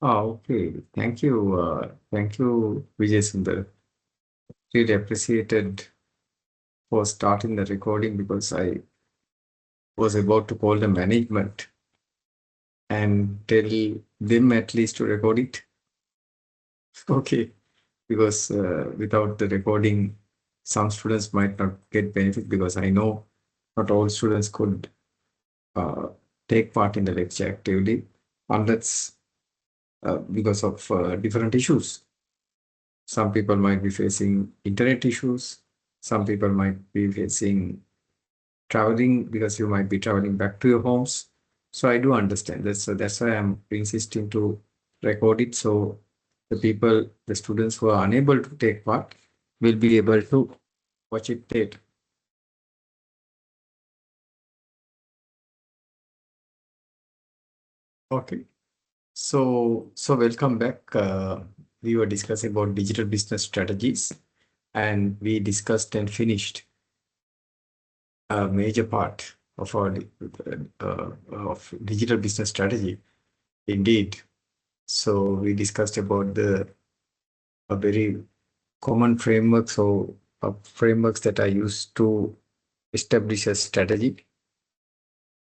Okay. Thank you, Vijay Sundar. Really appreciated for starting the recording because I was about to call the management and tell them at least to record it. Okay. Because without the recording, some students might not get benefit because I know not all students could uh, take part in the lecture actively unless because of different issues. Some people might be facing internet issues. Some people might be facing traveling because you might be traveling back to your homes. So I do understand that. So that's why I'm insisting to record it. So the students who are unable to take part will be able to watch it later. Okay. So welcome back. We were discussing about digital business strategies, and we discussed and finished a major part of our of digital business strategy. Indeed. So we discussed about the a very common framework. So frameworks that are used to establish a strategy.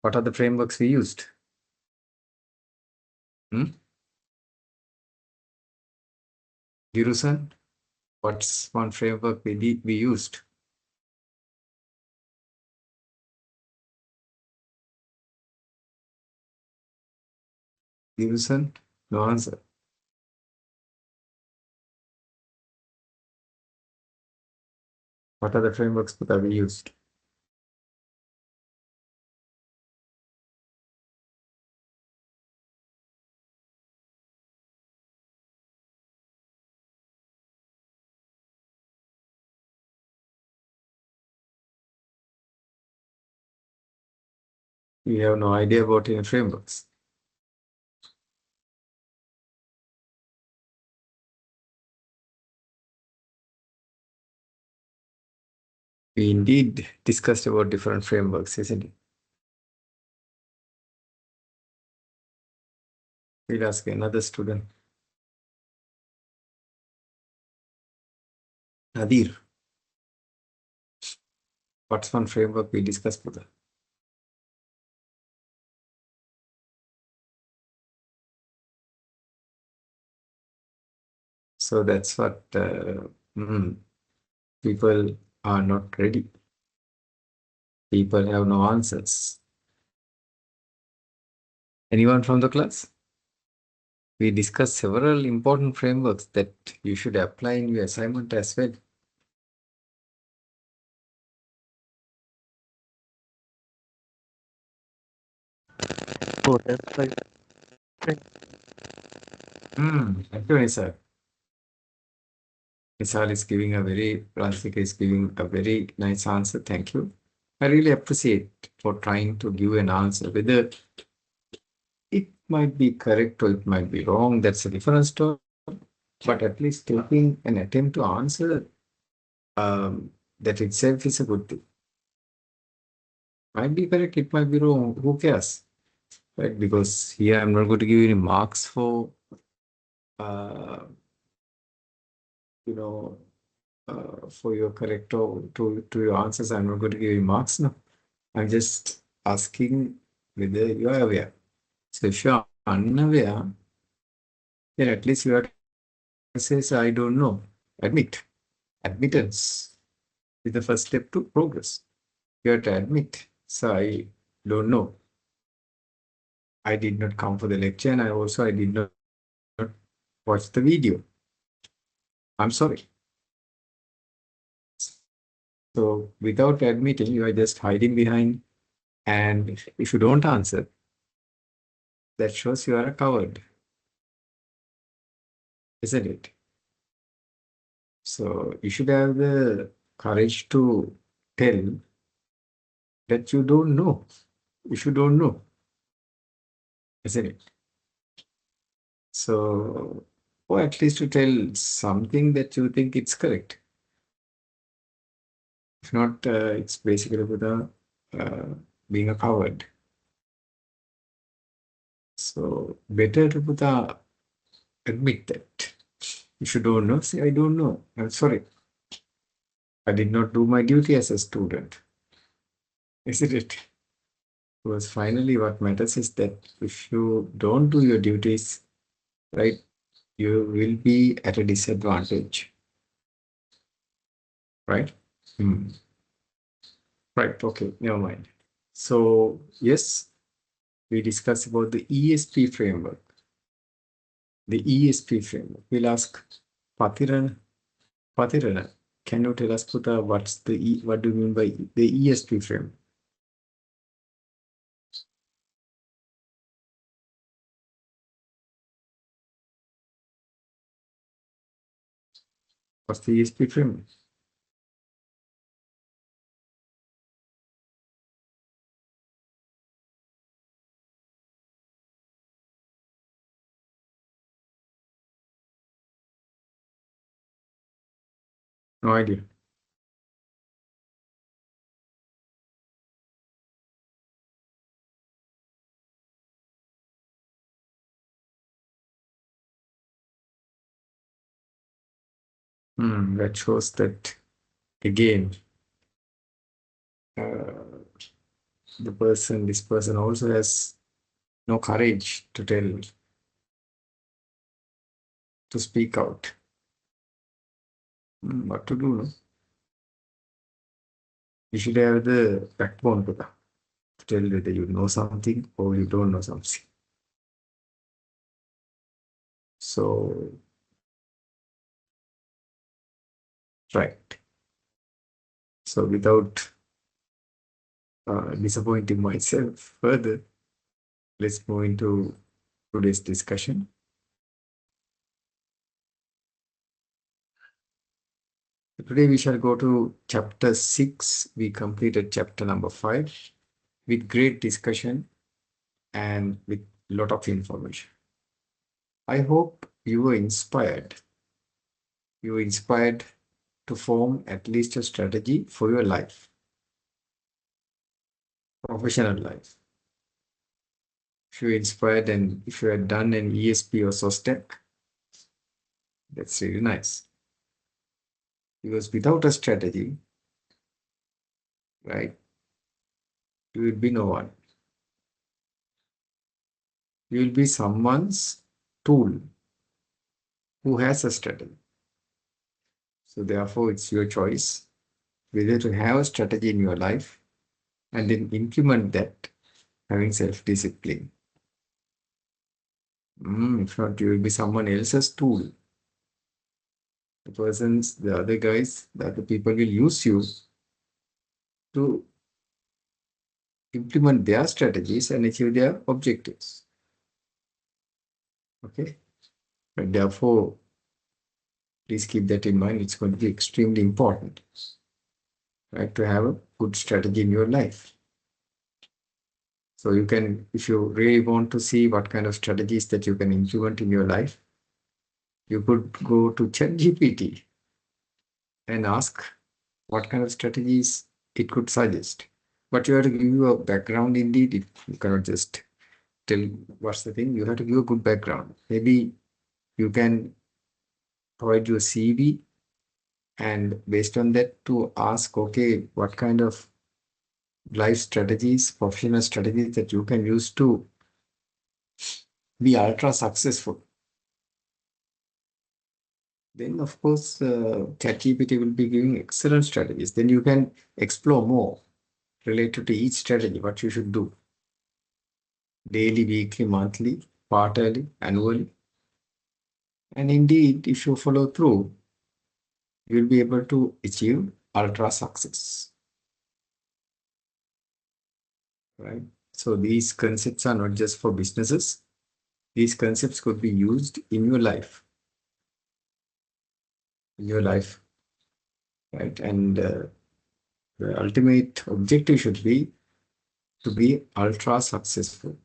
What are the frameworks we used? Hmm? Girusan, what's one framework we used? Girusan, no answer. What are the frameworks that we used? We have no idea about any frameworks. We indeed discussed about different frameworks, isn't it? We'll ask another student. Nadir, what's one framework we discussed for that? So that's what people are not ready. People have no answers. Anyone from the class? We discussed several important frameworks that you should apply in your assignment as well. Oh, that's like Thank you, Nisar. Nisar is giving a very, Ransika is giving a very nice answer. Thank you. I really appreciate for trying to give an answer. Whether it might be correct or it might be wrong, that's a different story. But at least taking an attempt to answer that itself is a good thing. Might be correct, it might be wrong. Who cares? Right? Because here I'm not going to give you any marks for uh, you know for your correct or to your answers. I'm not going to give you marks now. I'm just asking whether you are aware. So if you are unaware, then at least you have to say, "So I don't know." Admit. Admittance is the first step to progress. You have to admit. So I don't know. I did not come for the lecture, and I did not watch the video. I'm sorry. So without admitting, you are just hiding behind. And if you don't answer, that shows you are a coward, isn't it? So you should have the courage to tell that you don't know. If you don't know, isn't it? So, or at least to tell something that you think it's correct. If not, it's basically with being a coward. So better to put a admit that. If you don't know, say, I don't know. I'm sorry. I did not do my duty as a student. Isn't it? Because finally, what matters is that if you don't do your duties, right, you will be at a disadvantage, right? Hmm. Right. Okay. Never mind. So, yes, we discussed about the ESP framework. The ESP framework. We'll ask Patiran. Patiran, can you tell us, Puta, what do you mean by the ESP framework? What's the ESP framework? No idea. That shows that again, this person also has no courage to to speak out. What to do? No? You should have the backbone to tell whether you know something or you don't know something. So, right. So, without disappointing myself further, let's move into today's discussion. Today we shall go to chapter 6. We completed chapter number 5 with great discussion and with a lot of information. I hope you were inspired. You were inspired to form at least a strategy for your life, professional life. If you're inspired and if you had done an ESP or SOSTEC, that's really nice. Because without a strategy, right, you will be no one. You will be someone's tool who has a strategy. So therefore, it's your choice whether to have a strategy in your life and then implement that having self-discipline. If not, you will be someone else's tool. The other guys, the other people will use you to implement their strategies and achieve their objectives. Okay. But therefore, please keep that in mind. It's going to be extremely important, right, to have a good strategy in your life. So you can, if you really want to see what kind of strategies that you can implement in your life, you could go to ChatGPT and ask what kind of strategies it could suggest. But you have to give you a background indeed. You cannot just tell what's the thing. You have to give a good background. Maybe you can provide your CV and based on that to ask, okay, what kind of life strategies, professional strategies that you can use to be ultra successful. Then, of course, ChatGPT will be giving excellent strategies. Then you can explore more related to each strategy, what you should do daily, weekly, monthly, quarterly, annually. And indeed, if you follow through, you will be able to achieve ultra success. Right? So these concepts are not just for businesses. These concepts could be used in your life. In your life, right? And the ultimate objective should be to be ultra successful,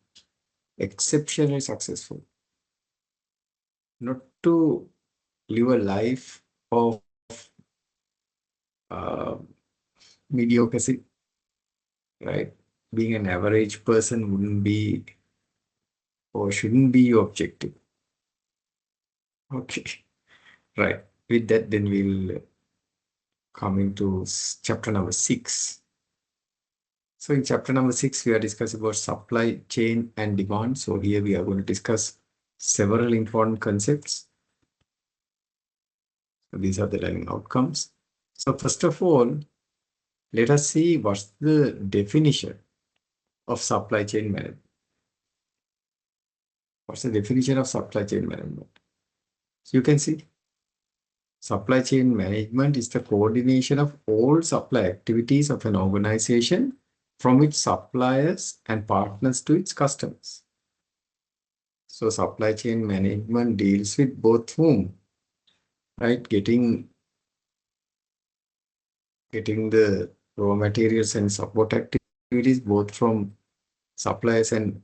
exceptionally successful, not to live a life of uh, mediocrity, right? Being an average person wouldn't be or shouldn't be your objective. Okay, right. With that, then we'll come into chapter number 6. So in chapter number 6, we are discussing about supply chain and demand. So here we are going to discuss several important concepts. So these are the learning outcomes. So first of all, let us see what's the definition of supply chain management. What's the definition of supply chain management? So you can see supply chain management is the coordination of all supply activities of an organization from its suppliers and partners to its customers. So supply chain management deals with both whom, right? Getting the raw materials and support activities both from suppliers and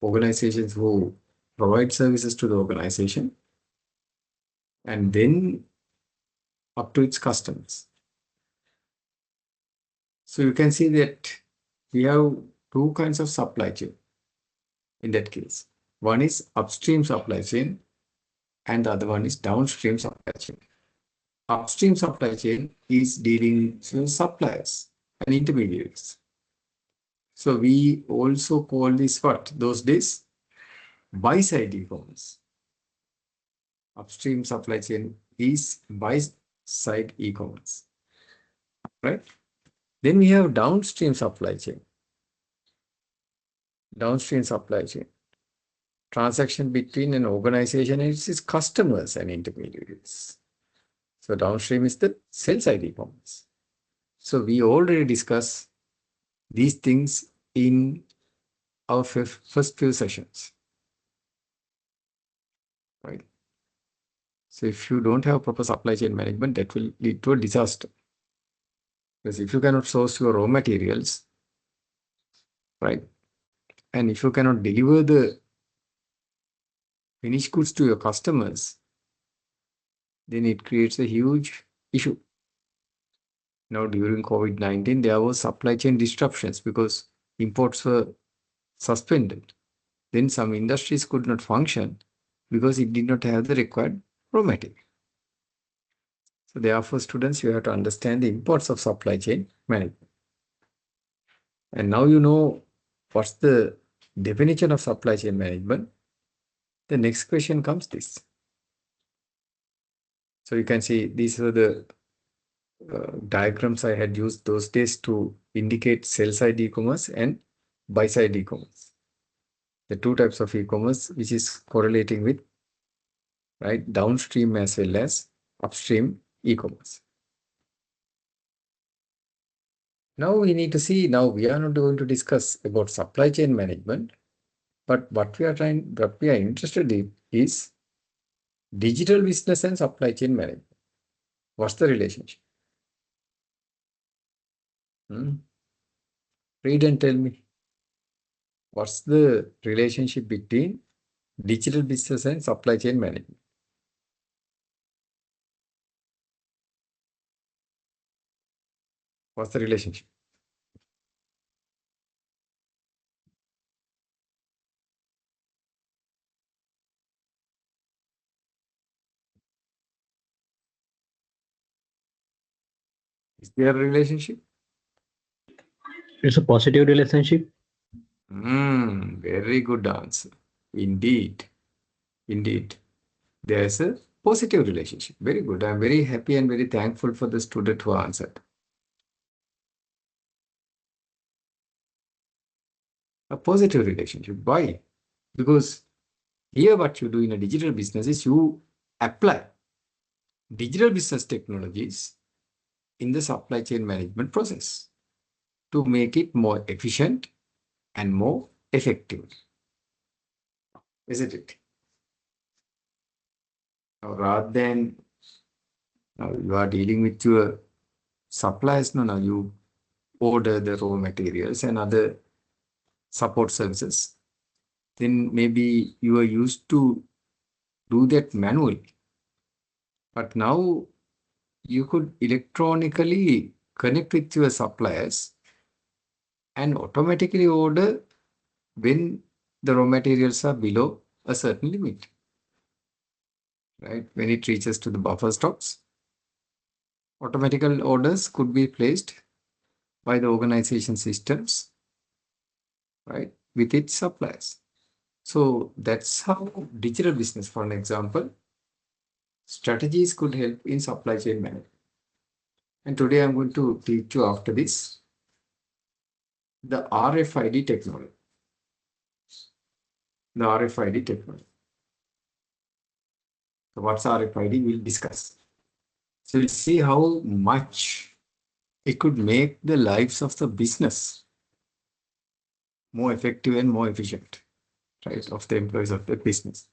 organizations who provide services to the organization, and then up to its customers. So you can see that we have two kinds of supply chain in that case. One is upstream supply chain and the other one is downstream supply chain. Upstream supply chain is dealing with suppliers and intermediaries. So we also call this what? Those days, buy-side e-commerce. Upstream supply chain is buy-side e-commerce, right? Then we have downstream supply chain. Downstream supply chain. Transaction between an organization and its customers and intermediaries. So downstream is the sell-side e-commerce. So we already discussed these things in our first few sessions, right? So if you don't have proper supply chain management, that will lead to a disaster. Because if you cannot source your raw materials, right, and if you cannot deliver the finished goods to your customers, then it creates a huge issue. Now, during COVID-19, there was supply chain disruptions because imports were suspended. Then some industries could not function because it did not have the required raw material. So therefore, students, you have to understand the importance of supply chain management. And now you know what's the definition of supply chain management. The next question comes this. So you can see these are the diagrams I had used those days to indicate sell-side e-commerce and buy-side e-commerce. The two types of e-commerce which is correlating with, right, downstream as well as upstream e-commerce. Now we need to see, now we are not going to discuss about supply chain management, but what we are interested in is digital business and supply chain management. What's the relationship? Read and tell me. What's the relationship between digital business and supply chain management? What's the relationship? Is there a relationship? It's a positive relationship. Very good answer. Indeed. Indeed. There's a positive relationship. Very good. I'm very happy and very thankful for the student who answered. A positive relationship. Why? Because here what you do in a digital business is you apply digital business technologies in the supply chain management process to make it more efficient and more effective. Isn't it? Now, rather than you are dealing with your suppliers, now you order the raw materials and other support services. Then maybe you are used to do that manually. But now you could electronically connect with your suppliers and automatically order when the raw materials are below a certain limit. right? When it reaches to the buffer stocks, automatical orders could be placed by the organization systems, right, with its suppliers. So that's how digital business, for an example, strategies could help in supply chain management. And today I'm going to teach you after this the RFID technology. The RFID technology. So what's RFID? We'll discuss. So we'll see how much it could make the lives of the business more effective and more efficient, right, of the employees of the business.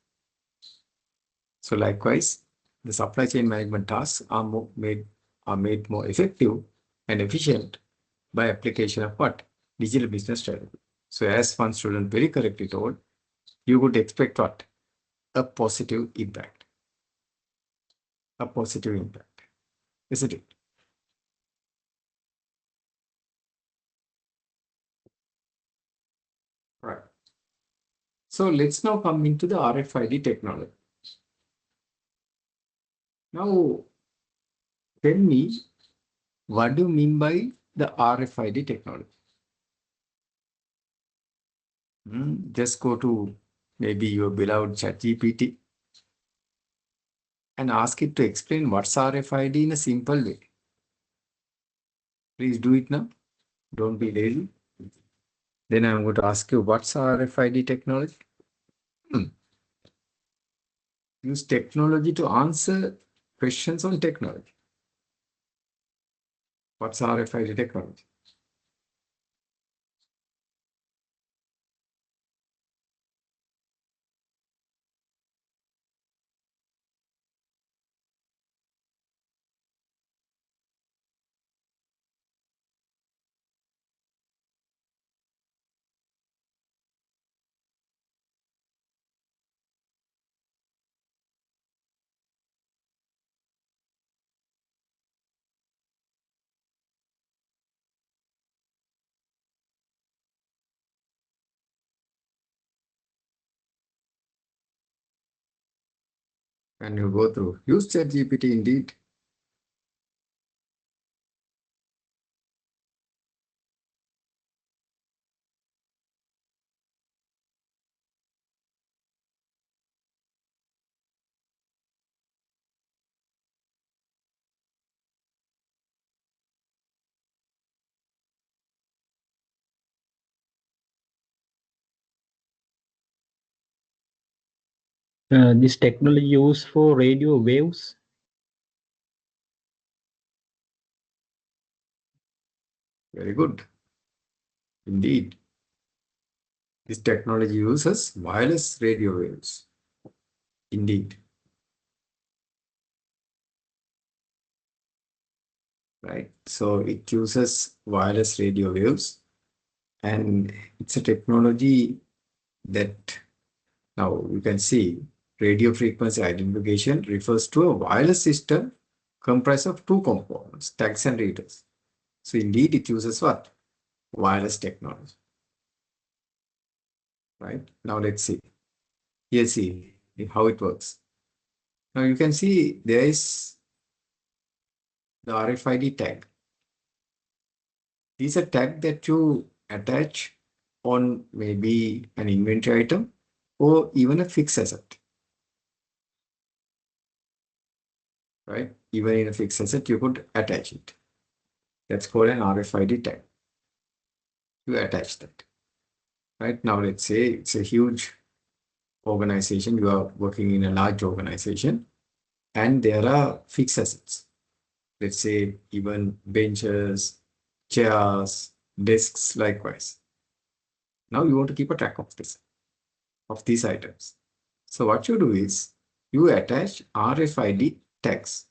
So likewise, the supply chain management tasks are made more effective and efficient by application of what? Digital business strategy. So as one student very correctly told, you would expect what? A positive impact. A positive impact, isn't it? Right. So let's now come into the RFID technology. Now, tell me, what do you mean by the RFID technology? Just go to maybe your beloved ChatGPT and ask it to explain what's RFID in a simple way. Please do it now. Don't be lazy. Then I'm going to ask you, what's RFID technology? Use technology to answer questions on technology. What's RFID technology? And you go through. Use ChatGPT indeed. This technology used for radio waves. Very good. Indeed. This technology uses wireless radio waves. Indeed. Right. So it uses wireless radio waves, and it's a technology that now you can see radio frequency identification refers to a wireless system comprised of two components, tags and readers. So indeed it uses what? Wireless technology. Right. Now let's see. Here see how it works. Now you can see there is the RFID tag. These are tag that you attach on maybe an inventory item or even a fixed asset. Right? Even in a fixed asset, you could attach it. That's called an RFID tag. You attach that. Right? Now let's say it's a huge organization. You are working in a large organization and there are fixed assets. Let's say even benches, chairs, desks, likewise. Now you want to keep a track of this, of these items. So what you do is you attach RFID tags.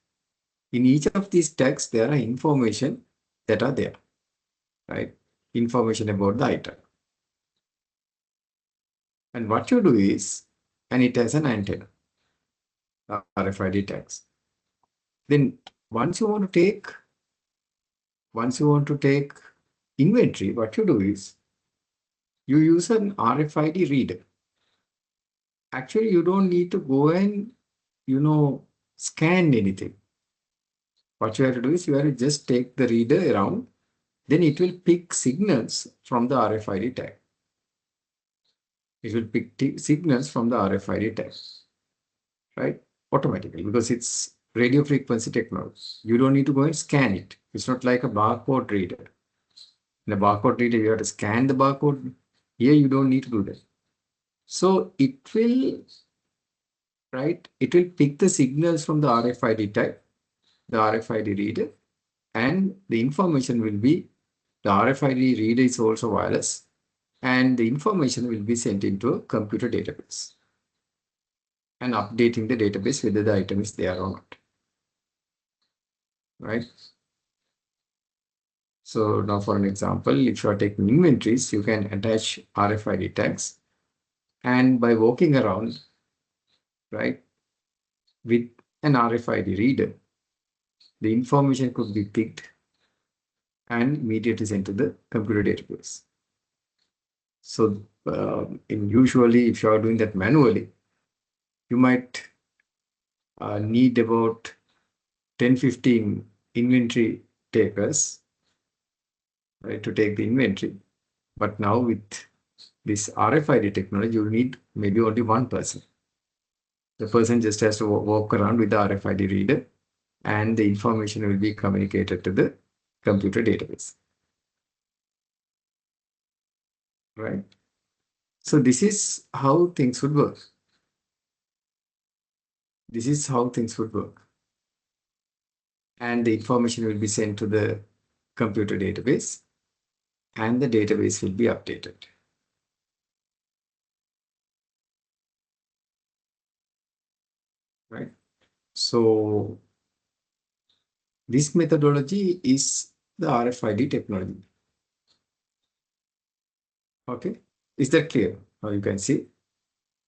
In each of these tags, there are information that are there, right? Information about the item. And what you do is, and it has an antenna, RFID tags. Then once you want to take inventory, what you do is you use an RFID reader. Actually, you don't need to go and scan anything. What you have to do is you have to just take the reader around, then it will pick signals from the RFID tag. It will pick signals from the RFID tag, right? Automatically, because it's radio frequency technology. You don't need to go and scan it. It's not like a barcode reader. In a barcode reader, you have to scan the barcode. Here, you don't need to do that. So it will, right? It will pick the signals from the RFID tag, the RFID reader, and the information will be, the RFID reader is also wireless, and the information will be sent into a computer database and updating the database whether the item is there or not, right? So now for an example, if you are taking inventories, you can attach RFID tags, and by walking around, right, with an RFID reader, the information could be picked and immediately sent to the computer database. So usually, if you are doing that manually, you might need about 10-15 inventory takers, right, to take the inventory. But now with this RFID technology, you need maybe only one person. The person just has to walk around with the RFID reader, and the information will be communicated to the computer database, right? So this is how things would work. This is how things would work. And the information will be sent to the computer database, and the database will be updated. Right? So this methodology is the RFID technology. Okay, is that clear? Now you can see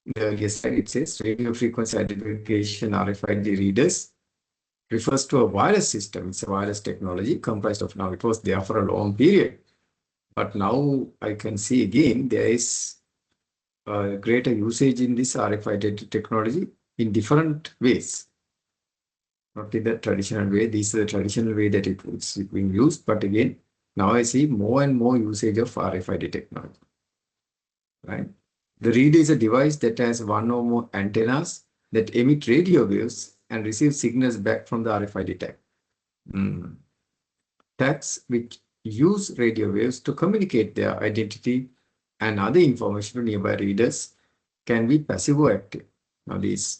in the earlier slide, it says radio frequency identification RFID readers refers to a wireless system. It's a wireless technology comprised of, now it was there for a long period, but now I can see again there is a greater usage in this RFID technology in different ways. Not in the traditional way. This is the traditional way that it was being used. But again, now I see more and more usage of RFID technology. Right? The reader is a device that has one or more antennas that emit radio waves and receive signals back from the RFID tag. Tags which use radio waves to communicate their identity and other information to nearby readers can be passive or active. Now, these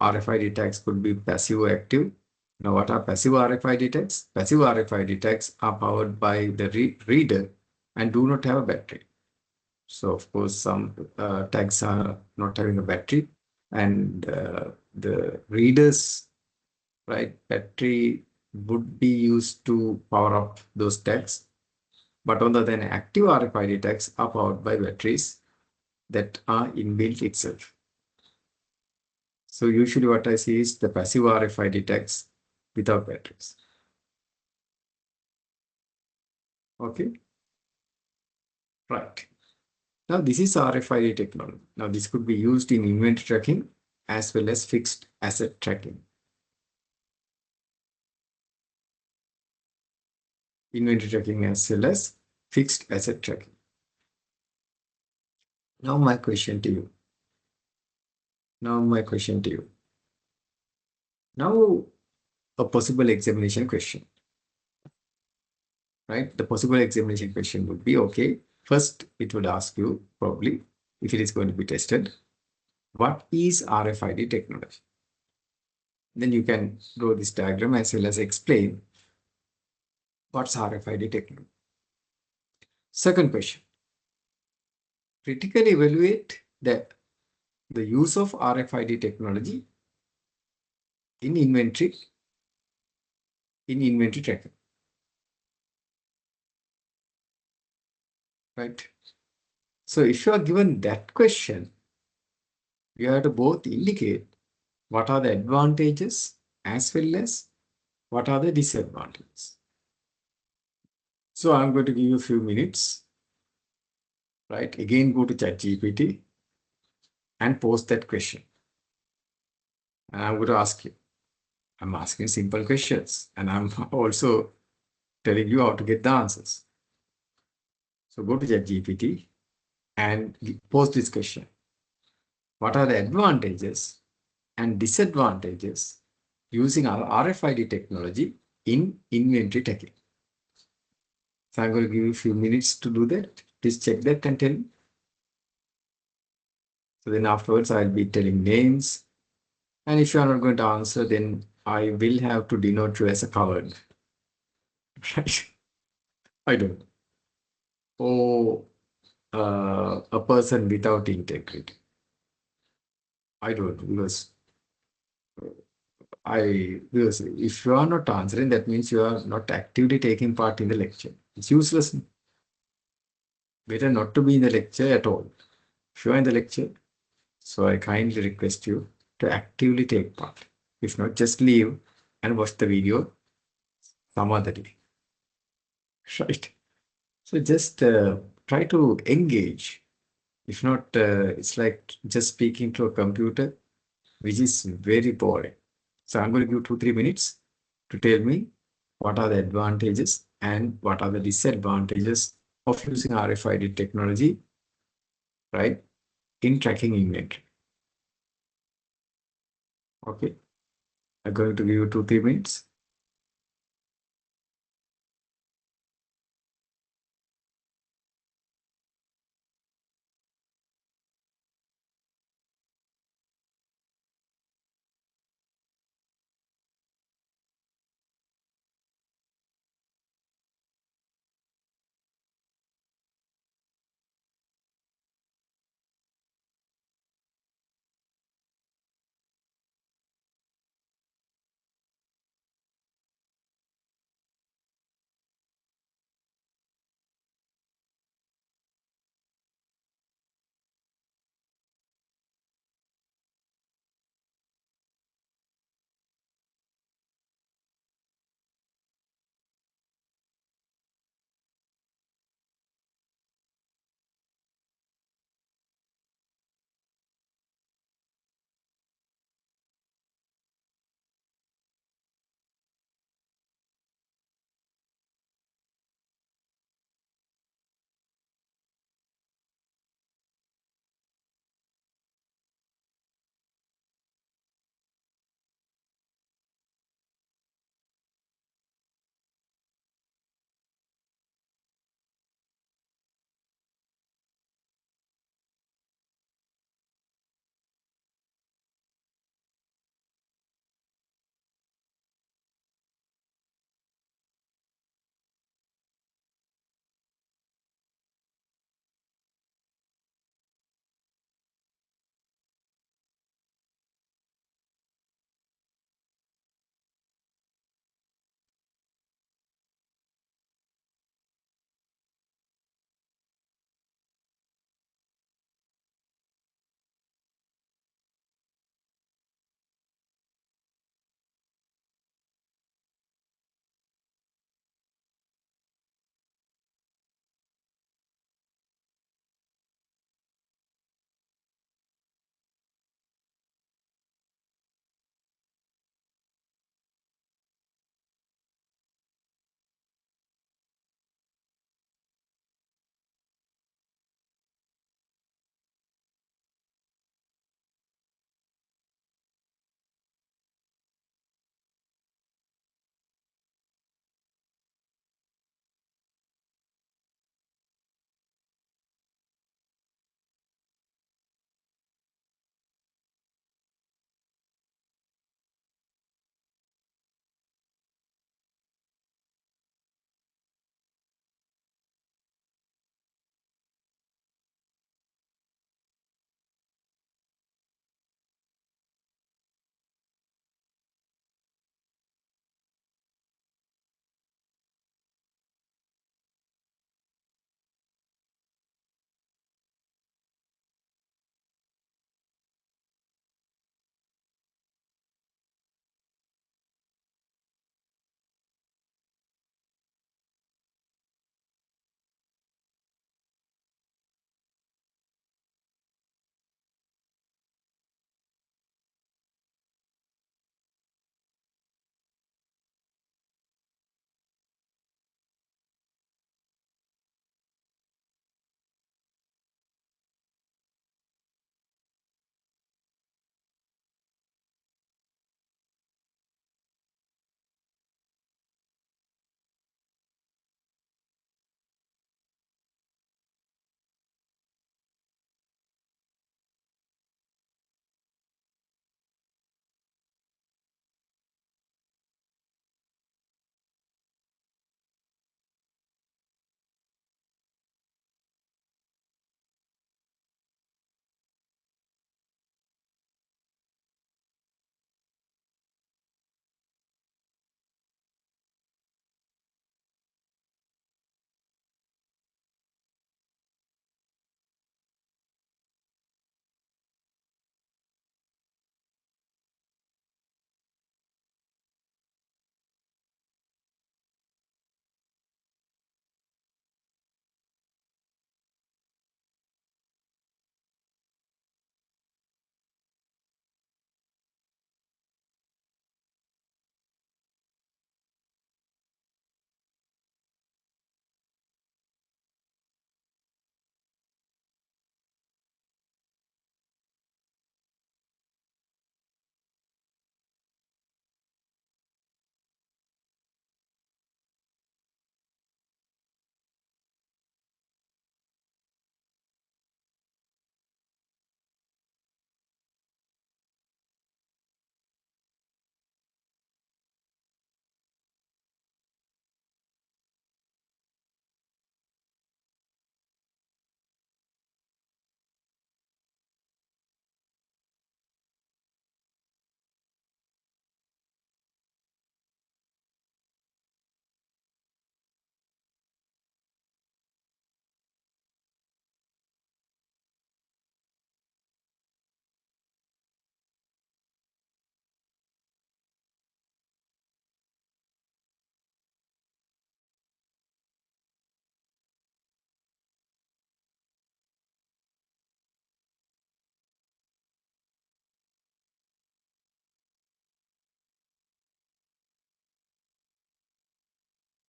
RFID tags could be passive or active. Now, what are passive RFID tags? Passive RFID tags are powered by the reader and do not have a battery. So, of course, some tags are not having a battery, and the reader's battery would be used to power up those tags. But on the other hand, active RFID tags are powered by batteries that are inbuilt itself. So usually what I see is the passive RFID tags without batteries. Okay. Right. Now this is RFID technology. Now this could be used in inventory tracking as well as fixed asset tracking. Inventory tracking as well as fixed asset tracking. Now my question to you. Now a possible examination question. Right? The possible examination question would be, okay, first it would ask you probably, if it is going to be tested, what is RFID technology? Then you can draw this diagram as well as explain what's RFID technology. Second question, critically evaluate the use of RFID technology in inventory tracking. Right? So if you are given that question, you have to both indicate what are the advantages as well as what are the disadvantages. So I'm going to give you a few minutes, right? Again, go to ChatGPT and post that question. And I'm going to ask you. I'm asking simple questions, and I'm also telling you how to get the answers. So go to ChatGPT and pose this question. What are the advantages and disadvantages using our RFID technology in inventory taking? So I'm going to give you a few minutes to do that. Please check that and tell me. So then afterwards, I'll be telling names. And if you are not going to answer, then I will have to denote you as a coward. Right? I don't. Or a person without integrity. I don't, because if you are not answering, that means you are not actively taking part in the lecture. It's useless. Better not to be in the lecture at all. If you are in the lecture, so I kindly request you to actively take part. If not, just leave and watch the video some other day. Right? So just try to engage. If not, it's like just speaking to a computer, which is very boring. So I'm going to give 2-3 minutes to tell me what are the advantages and what are the disadvantages of using RFID technology, right, in tracking inventory. Okay, I'm going to give you 2-3 minutes.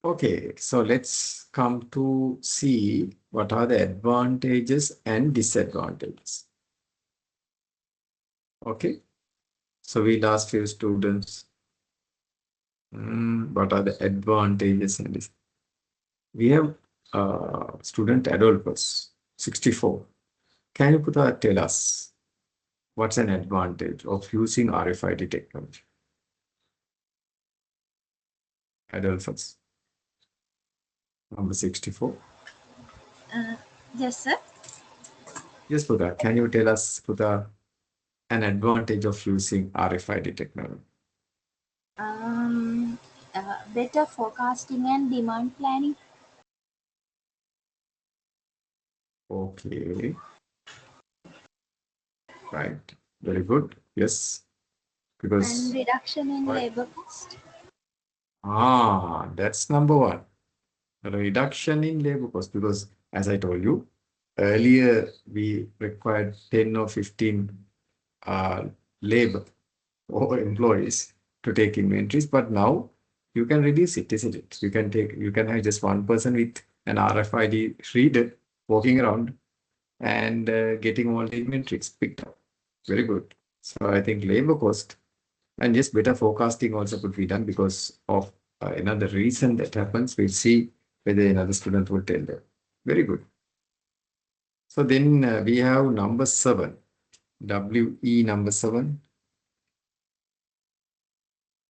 Okay, so let's come to see what are the advantages and disadvantages. Okay, so we'll ask few students, what are the advantages and we have student Adolphus, 64. Can you tell us what's an advantage of using RFID technology? Adolphus, number 64. Uh, yes, sir. Yes, Pudha, can you tell us, Pudha, an advantage of using RFID technology? Um, Better forecasting and demand planning Okay, right. Very good. Yes, and because reduction in right. labor cost. That's number one. A reduction in labor cost because as I told you earlier, we required 10 or 15 uh, labor or employees to take inventories, but now you can reduce it, isn't it? You can have just one person with an RFID reader walking around and getting all the inventories picked up. Very good. So I think labor cost and just better forecasting also could be done because of another reason that happens. We'll see whether another student will tell them. Very good. So then we have number 7, WE number 7,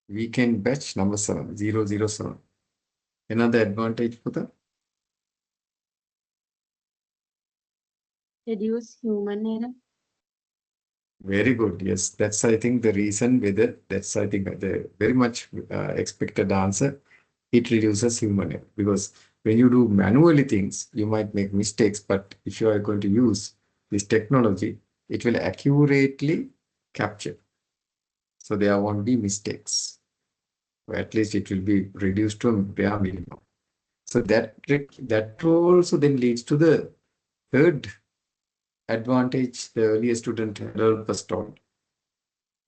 weekend batch number 7, 007. Another advantage for the Reduce human error. very good. Yes, that's I think the reason whether that's I think the very much expected answer. It reduces human error because when you do manually things, you might make mistakes. But if you are going to use this technology, it will accurately capture. So there won't be mistakes. Or at least it will be reduced to a bare minimum. So that also then leads to the third advantage the earlier student Harold was told.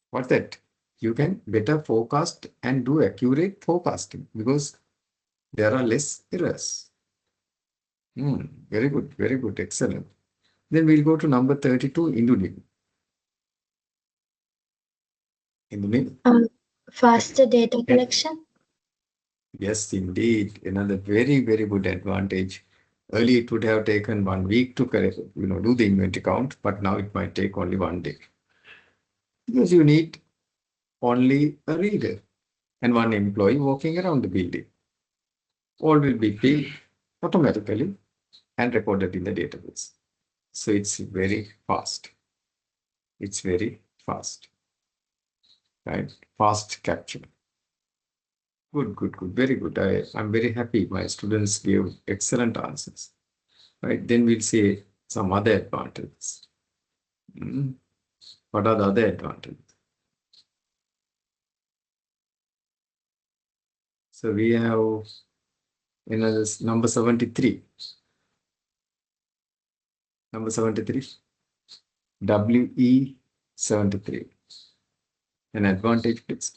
What's that? You can better forecast and do accurate forecasting because there are less errors. Very good, excellent. Then we'll go to number 32, Indonesia. Indonesia. Faster data collection. Yes, indeed. Another very good advantage. Earlier, it would have taken 1 week to correct, do the inventory count, but now it might take only 1 day because you need only a reader and one employee walking around the building. All will be paid automatically and recorded in the database. So it's very fast. It's very fast, right? Fast capture. Good. Very good. I'm very happy. My students gave excellent answers. Right. Then we'll see some other advantages. Mm. What are the other advantages? So we have another number 73. Number 73. WE 73. An advantage, please.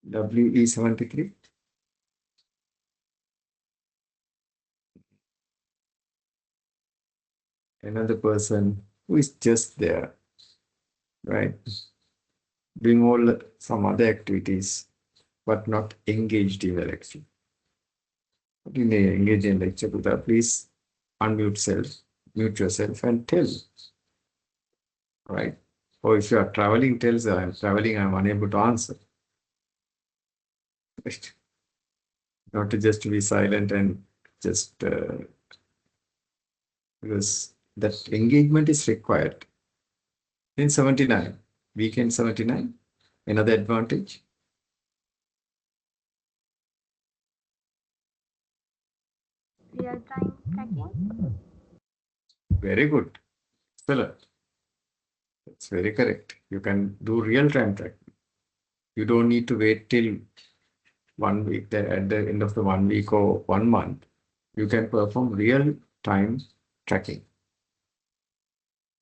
WE 73. Another person who is just there, right? Doing all some other activities, but not engaged in the lecture. But in the engage in lecture, Buddha, please mute yourself and tell, right? Or if you are traveling, tells I'm traveling, I'm unable to answer. Right? Not to just be silent and just because that engagement is required. In 79, weekend 79, another advantage. Real-time tracking. Very good. Excellent. That's very correct. You can do real-time tracking. You don't need to wait till 1 week, at the end of the 1 week or 1 month. You can perform real-time tracking.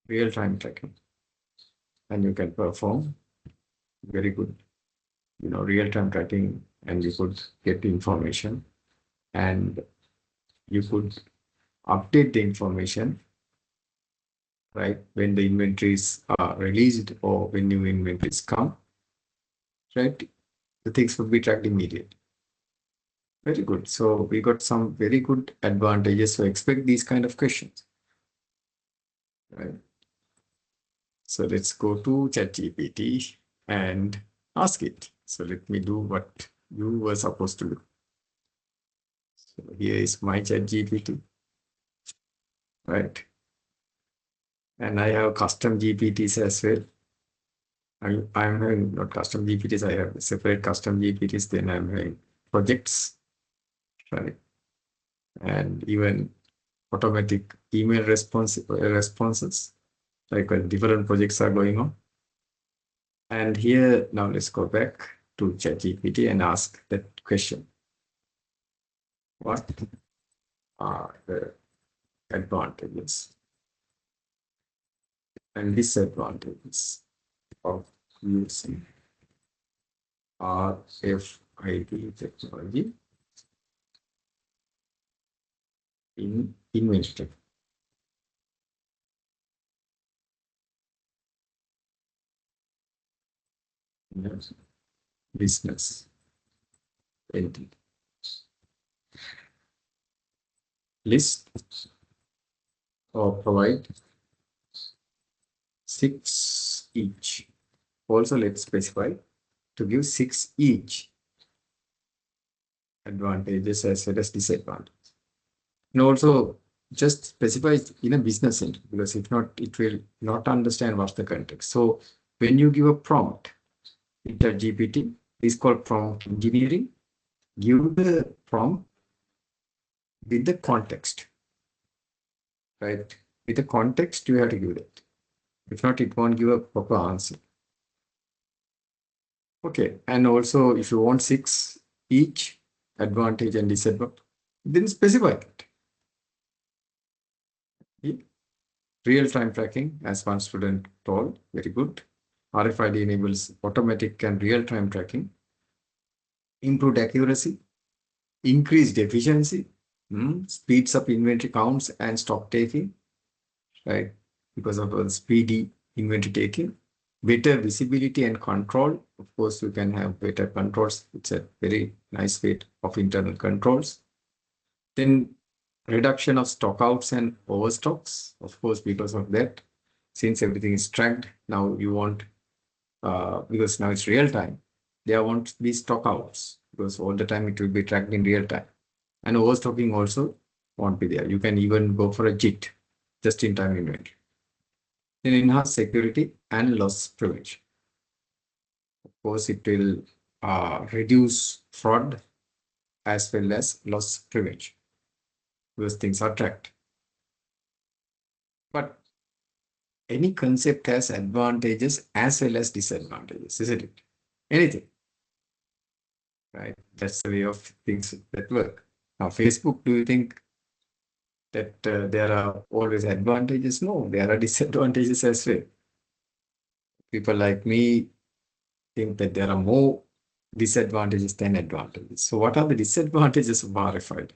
Real-time tracking. and you can perform very good, real-time tracking, and you could get information, and you could update the information, right, when the inventories are released or when new inventories come, right? The things would be tracked immediately. Very good. So we got some very good advantages. So expect these kind of questions, right? So let's go to ChatGPT and ask it. So let me do what you were supposed to do. So here is my ChatGPT, right? And I have custom GPTs as well. I'm having not custom GPTs, I have separate custom GPTs, then I'm having projects, right? And even automatic email responses, like when different projects are going on. And here, now let's go back to ChatGPT and ask that question. What are the advantages and disadvantages of using RFID technology in inventory? Yes. Business entity. List or provide 6 each. Also, let's specify to give 6 each advantages as well as disadvantages. And also just specify in a business entity, because if not, it will not understand what's the context. So when you give a prompt, GPT is called prompt engineering. Give the prompt with the context, right? With the context, you have to give it. If not, it won't give a proper answer. Okay, and also if you want 6 each advantage and disadvantage, then specify it. Real-time tracking, as one student told, very good. RFID enables automatic and real-time tracking, improved accuracy, increased efficiency, speeds up inventory counts and stock taking, right? Because of the speedy inventory taking, better visibility and control. Of course, you can have better controls. It's a very nice way of internal controls. Then reduction of stockouts and overstocks, of course, because of that, since everything is tracked, now you want, because now it's real time, there won't be stockouts because all the time it will be tracked in real time. And overstocking also won't be there. You can even go for a JIT, just in time inventory. Then enhance security and loss prevention. Of course, it will reduce fraud as well as loss prevention, because things are tracked. But any concept has advantages as well as disadvantages, isn't it? Anything, right? That's the way of things that work. Now, Facebook, do you think that there are always advantages? No, there are disadvantages as well. People like me think that there are more disadvantages than advantages. So what are the disadvantages of RFID?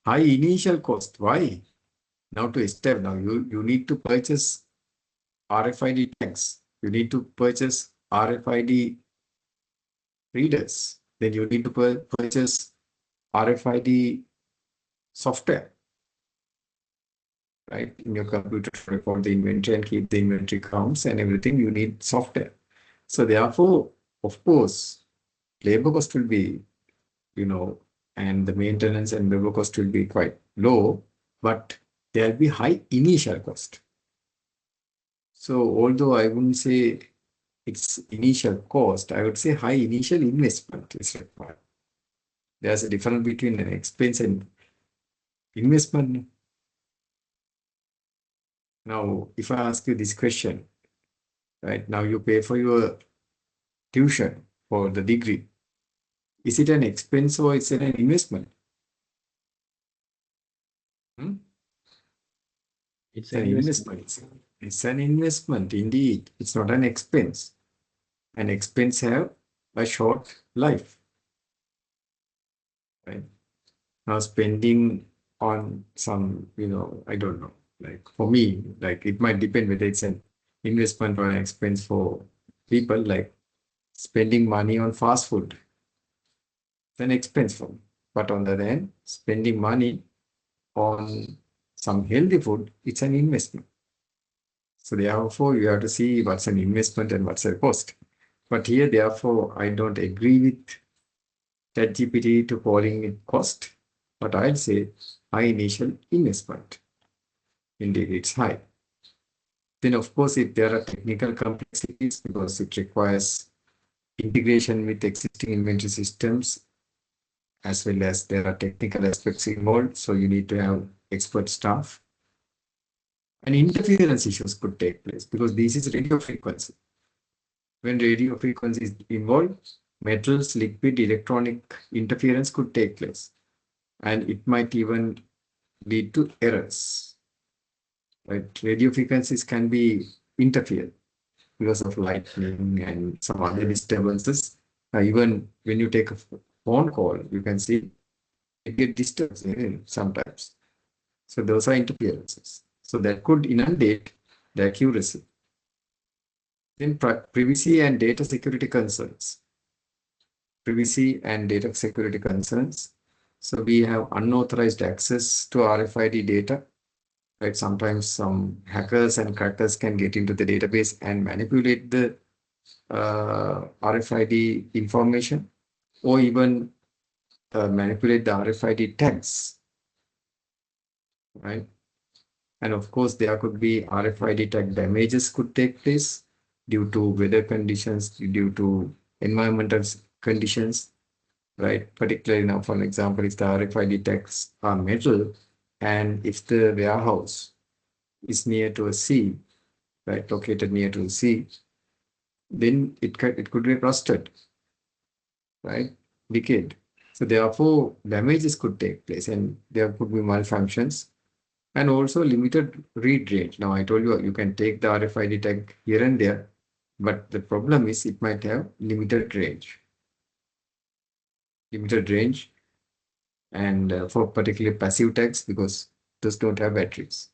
High initial cost. Why? Now to establish, now you need to purchase RFID tags. You need to purchase RFID readers. Then you need to purchase RFID software, right? In your computer to record the inventory and keep the inventory counts and everything, you need software. So therefore, of course, labor cost will be, and the maintenance and labor cost will be quite low, but there'll be high initial cost. So although I wouldn't say it's initial cost, I would say high initial investment is required. There's a difference between an expense and investment. Now, if I ask you this question, right, now you pay for your tuition for the degree. Is it an expense or is it an investment? It's An an investment. investment. It's an investment, indeed. It's not an expense. An expense have a short life, right? Now spending on some, I don't know, like for me, like it might depend whether it's an investment or an expense for people, like spending money on fast food. It's an expense for me. But on the other hand, spending money on some healthy food, it's an investment. So therefore, you have to see what's an investment and what's a cost. But here, therefore, I don't agree with ChatGPT to calling it cost, but I'd say high initial investment. Indeed, it's high. Then, of course, if there are technical complexities, because it requires integration with existing inventory systems, as well as there are technical aspects involved, so you need to have expert staff. And interference issues could take place because this is radio frequency. When radio frequency is involved, metals, liquid, electronic interference could take place. And it might even lead to errors. Right? Radio frequencies can be interfered because of lightning and some other disturbances. Even when you take a phone call, you can see it get disturbed sometimes. So those are interferences. So that could inundate the accuracy. Then privacy and data security concerns. Privacy and data security concerns. So we have unauthorized access to RFID data. Right? Sometimes some hackers and crackers can get into the database and manipulate the RFID information, or even manipulate the RFID tags. Right? And of course, there could be RFID tag damages could take place due to weather conditions, due to environmental conditions, right? Particularly now, for example, if the RFID tags are metal and if the warehouse is near to a sea, right, located near to the sea, then it could get rusted, right, decayed. So therefore, damages could take place and there could be malfunctions. And also limited read range. Now, I told you, you can take the RFID tag here and there, but the problem is it might have limited range. Limited range, and for particularly passive tags, because those don't have batteries.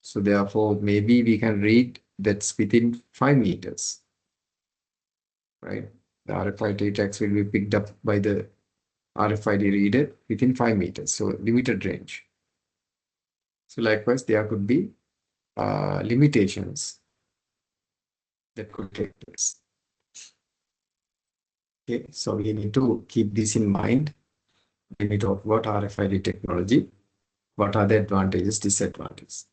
So therefore, maybe we can read that's within 5 meters, right? The RFID tags will be picked up by the RFID reader within 5 meters, so limited range. So likewise, there could be limitations that could take place. Okay, so we need to keep this in mind when we talk about RFID technology. What are the advantages, disadvantages?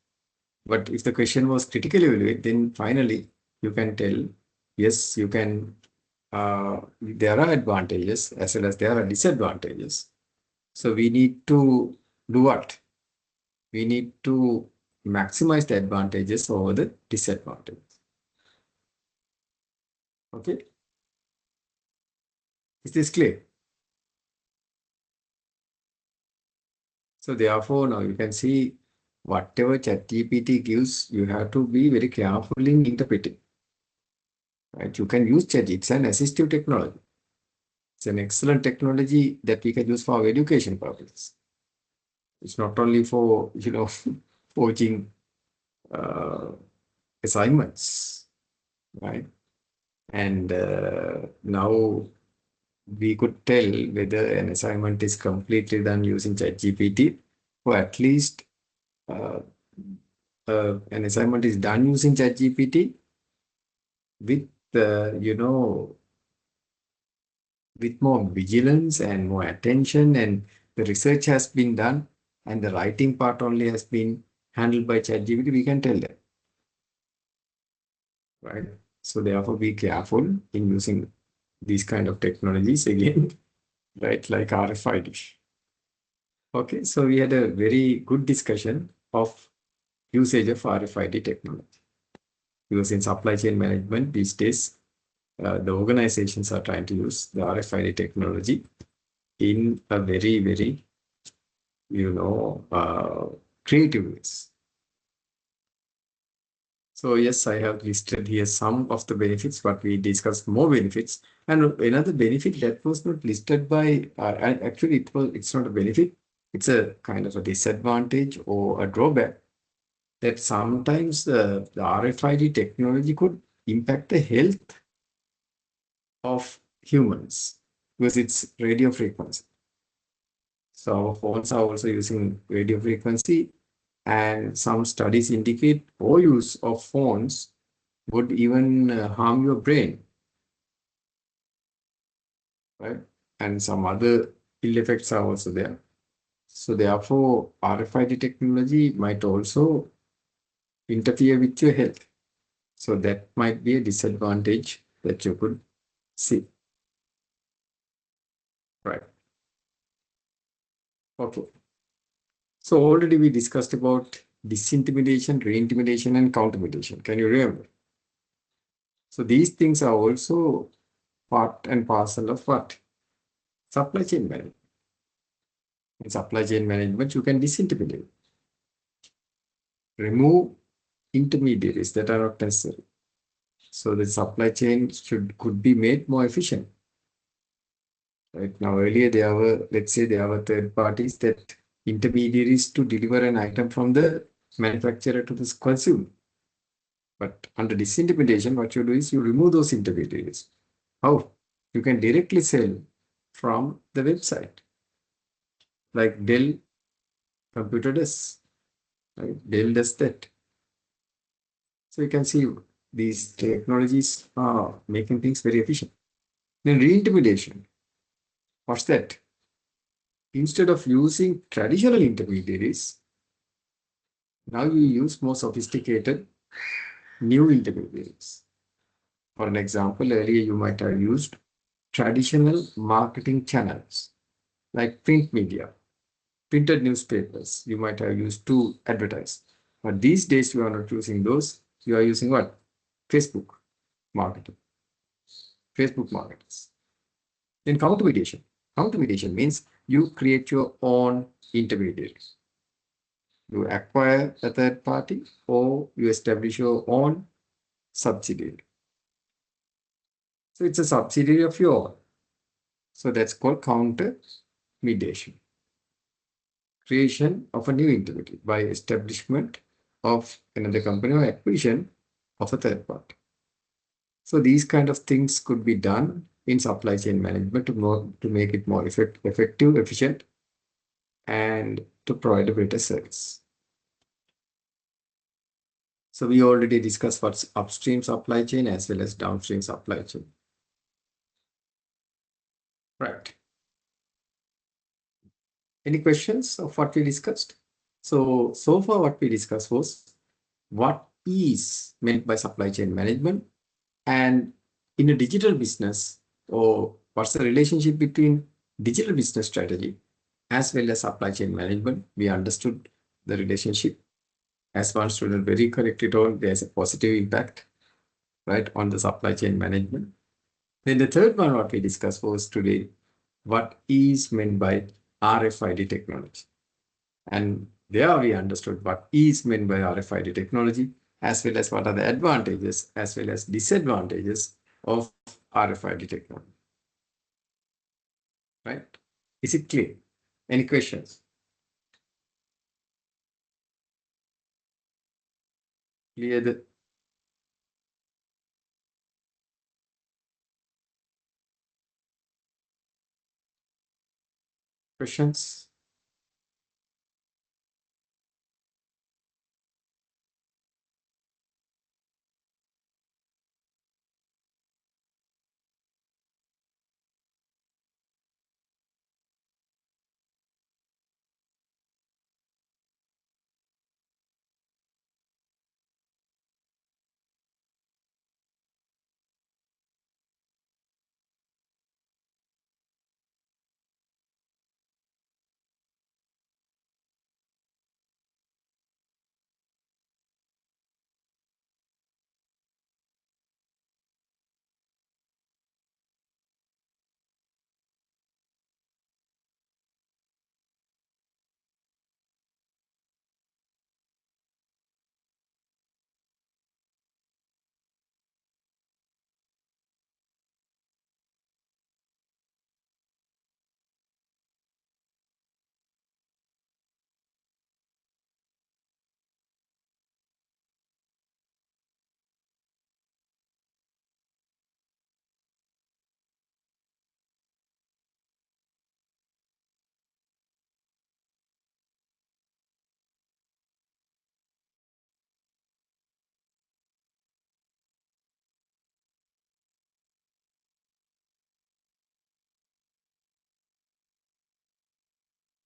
But if the question was critically evaluated, then finally you can tell, yes, you can, there are advantages as well as there are disadvantages. So we need to do what? We need to maximize the advantages over the disadvantages. Okay. Is this clear? So therefore, now you can see whatever ChatGPT gives, you have to be very careful in interpreting. Right? You can use Chat, it's an assistive technology. It's an excellent technology that we can use for our education purposes. It's not only for, forging assignments, right? And now we could tell whether an assignment is completely done using ChatGPT, or at least an assignment is done using ChatGPT with, with more vigilance and more attention, and the research has been done and the writing part only has been handled by ChatGPT, we can tell that, right? So therefore, be careful in using these kind of technologies again, right? Like RFID. Okay, so we had a very good discussion of usage of RFID technology. Because in supply chain management these days, the organizations are trying to use the RFID technology in a very, very, creative ways. So yes, I have listed here some of the benefits, but we discussed more benefits. And another benefit that was not listed by, actually it's not a benefit, it's a kind of a disadvantage or a drawback, that sometimes the RFID technology could impact the health of humans because it's radio frequency. So our phones are also using radio frequency, and some studies indicate overuse of phones would even harm your brain, right? And some other ill effects are also there. So therefore, RFID technology might also interfere with your health. So that might be a disadvantage that you could see, right? Okay. So already we discussed about disintimidation, reintimidation, and countermination. Can you remember? So these things are also part and parcel of what? Supply chain management. In supply chain management, you can disintermediate, remove intermediaries that are not necessary. So the supply chain could be made more efficient. Right now, earlier there were, let's say there were third parties that intermediaries to deliver an item from the manufacturer to the consumer. But under disintermediation, what you do is you remove those intermediaries. How? You can directly sell from the website, like Dell computer does. Right? Dell does that. So you can see these technologies are making things very efficient. Then reintimidation. What's that? Instead of using traditional intermediaries, now you use more sophisticated new intermediaries. For an example, earlier you might have used traditional marketing channels like print media, printed newspapers you might have used to advertise. But these days you are not using those. You are using what? Facebook marketing. Facebook marketers. Then countermediation. Countermediation means you create your own intermediary. You acquire a third party or you establish your own subsidiary. So it's a subsidiary of your own. So that's called counter mediation. Creation of a new intermediary by establishment of another company or acquisition of a third party. So these kind of things could be done in supply chain management to make it more effective, efficient, and to provide a better service. So we already discussed what's upstream supply chain as well as downstream supply chain. Right. Any questions of what we discussed? So far what we discussed was what is meant by supply chain management, and in a digital business, or what's the relationship between digital business strategy as well as supply chain management. We understood the relationship. As one student very correctly told, there's a positive impact, right, on the supply chain management. Then the third one, what we discussed was today, what is meant by RFID technology. And there we understood what is meant by RFID technology, as well as what are the advantages as well as disadvantages of RFID technology. Right? Is it clear? Any questions? Clear the questions?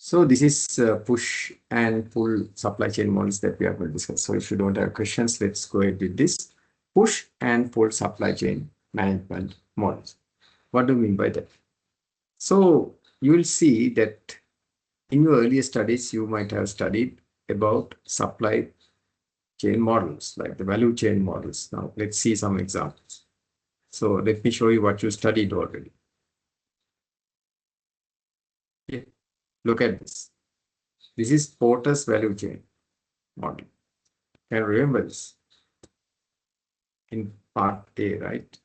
So this is push and pull supply chain models that we are going to discuss. So if you don't have questions, let's go ahead with this. Push and pull supply chain management models. What do you mean by that? So you will see that in your earlier studies, you might have studied about supply chain models, like the value chain models. Now let's see some examples. So let me show you what you studied already. Yeah. Look at this. This is Porter's value chain model. Can you remember this in part A, right?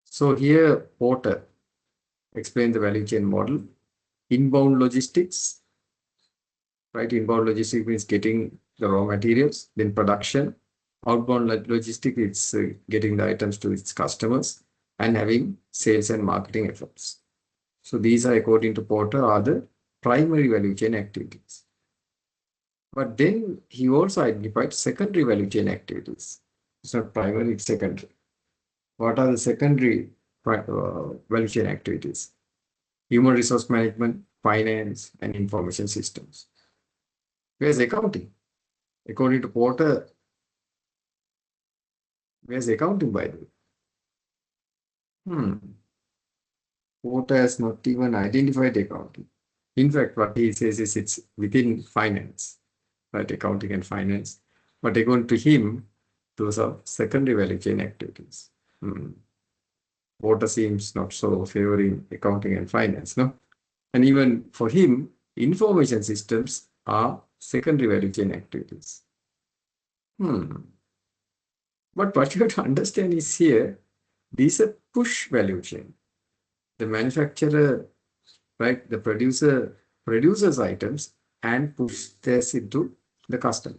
So here Porter explained the value chain model. Inbound logistics, right? Inbound logistics means getting the raw materials, then production. Outbound logistics, it's getting the items to its customers and having sales and marketing efforts. So these are, according to Porter, are the primary value chain activities. But then he also identified secondary value chain activities. It's not primary, it's secondary. What are the secondary value chain activities? Human resource management, finance, and information systems. Where's accounting? According to Porter, where's accounting, by the way? Porter has not even identified accounting. In fact, what he says is it's within finance, right? Accounting and finance. But according to him, those are secondary value chain activities. Porter seems not so favoring accounting and finance, no? And even for him, information systems are secondary value chain activities. But what you have to understand is here, these are push value chain. The manufacturer, right, the producer produces items and pushes this into the customer.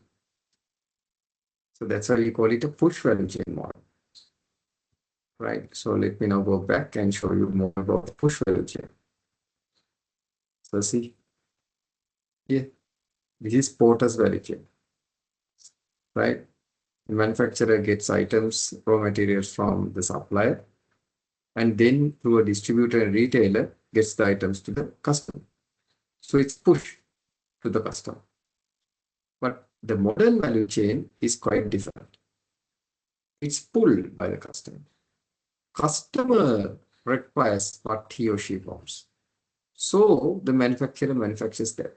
So that's why we call it a push value chain model. Right. So let me now go back and show you more about push value chain. So see here, this is Porter's value chain. Right. The manufacturer gets items, raw materials from the supplier, and then through a distributor and retailer gets the items to the customer. So it's push to the customer. But the modern value chain is quite different. It's pulled by the customer. Customer requires what he or she wants. So the manufacturer manufactures that.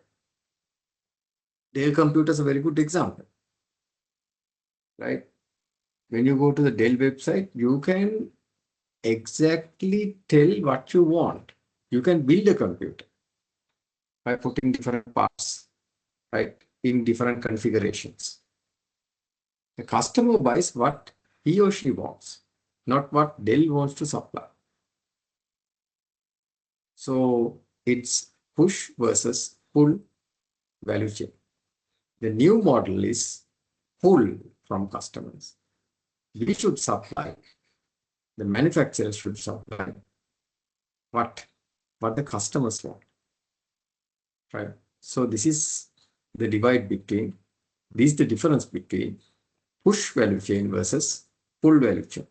Dell computer is a very good example. Right? When you go to the Dell website, you can exactly tell what you want. You can build a computer by putting different parts, right, in different configurations. The customer buys what he or she wants, not what Dell wants to supply. So it's push versus pull value chain. The new model is pull from customers. We should supply, the manufacturer should supply what the customers want. Right? So this is the divide between, this is the difference between push value chain versus pull value chain.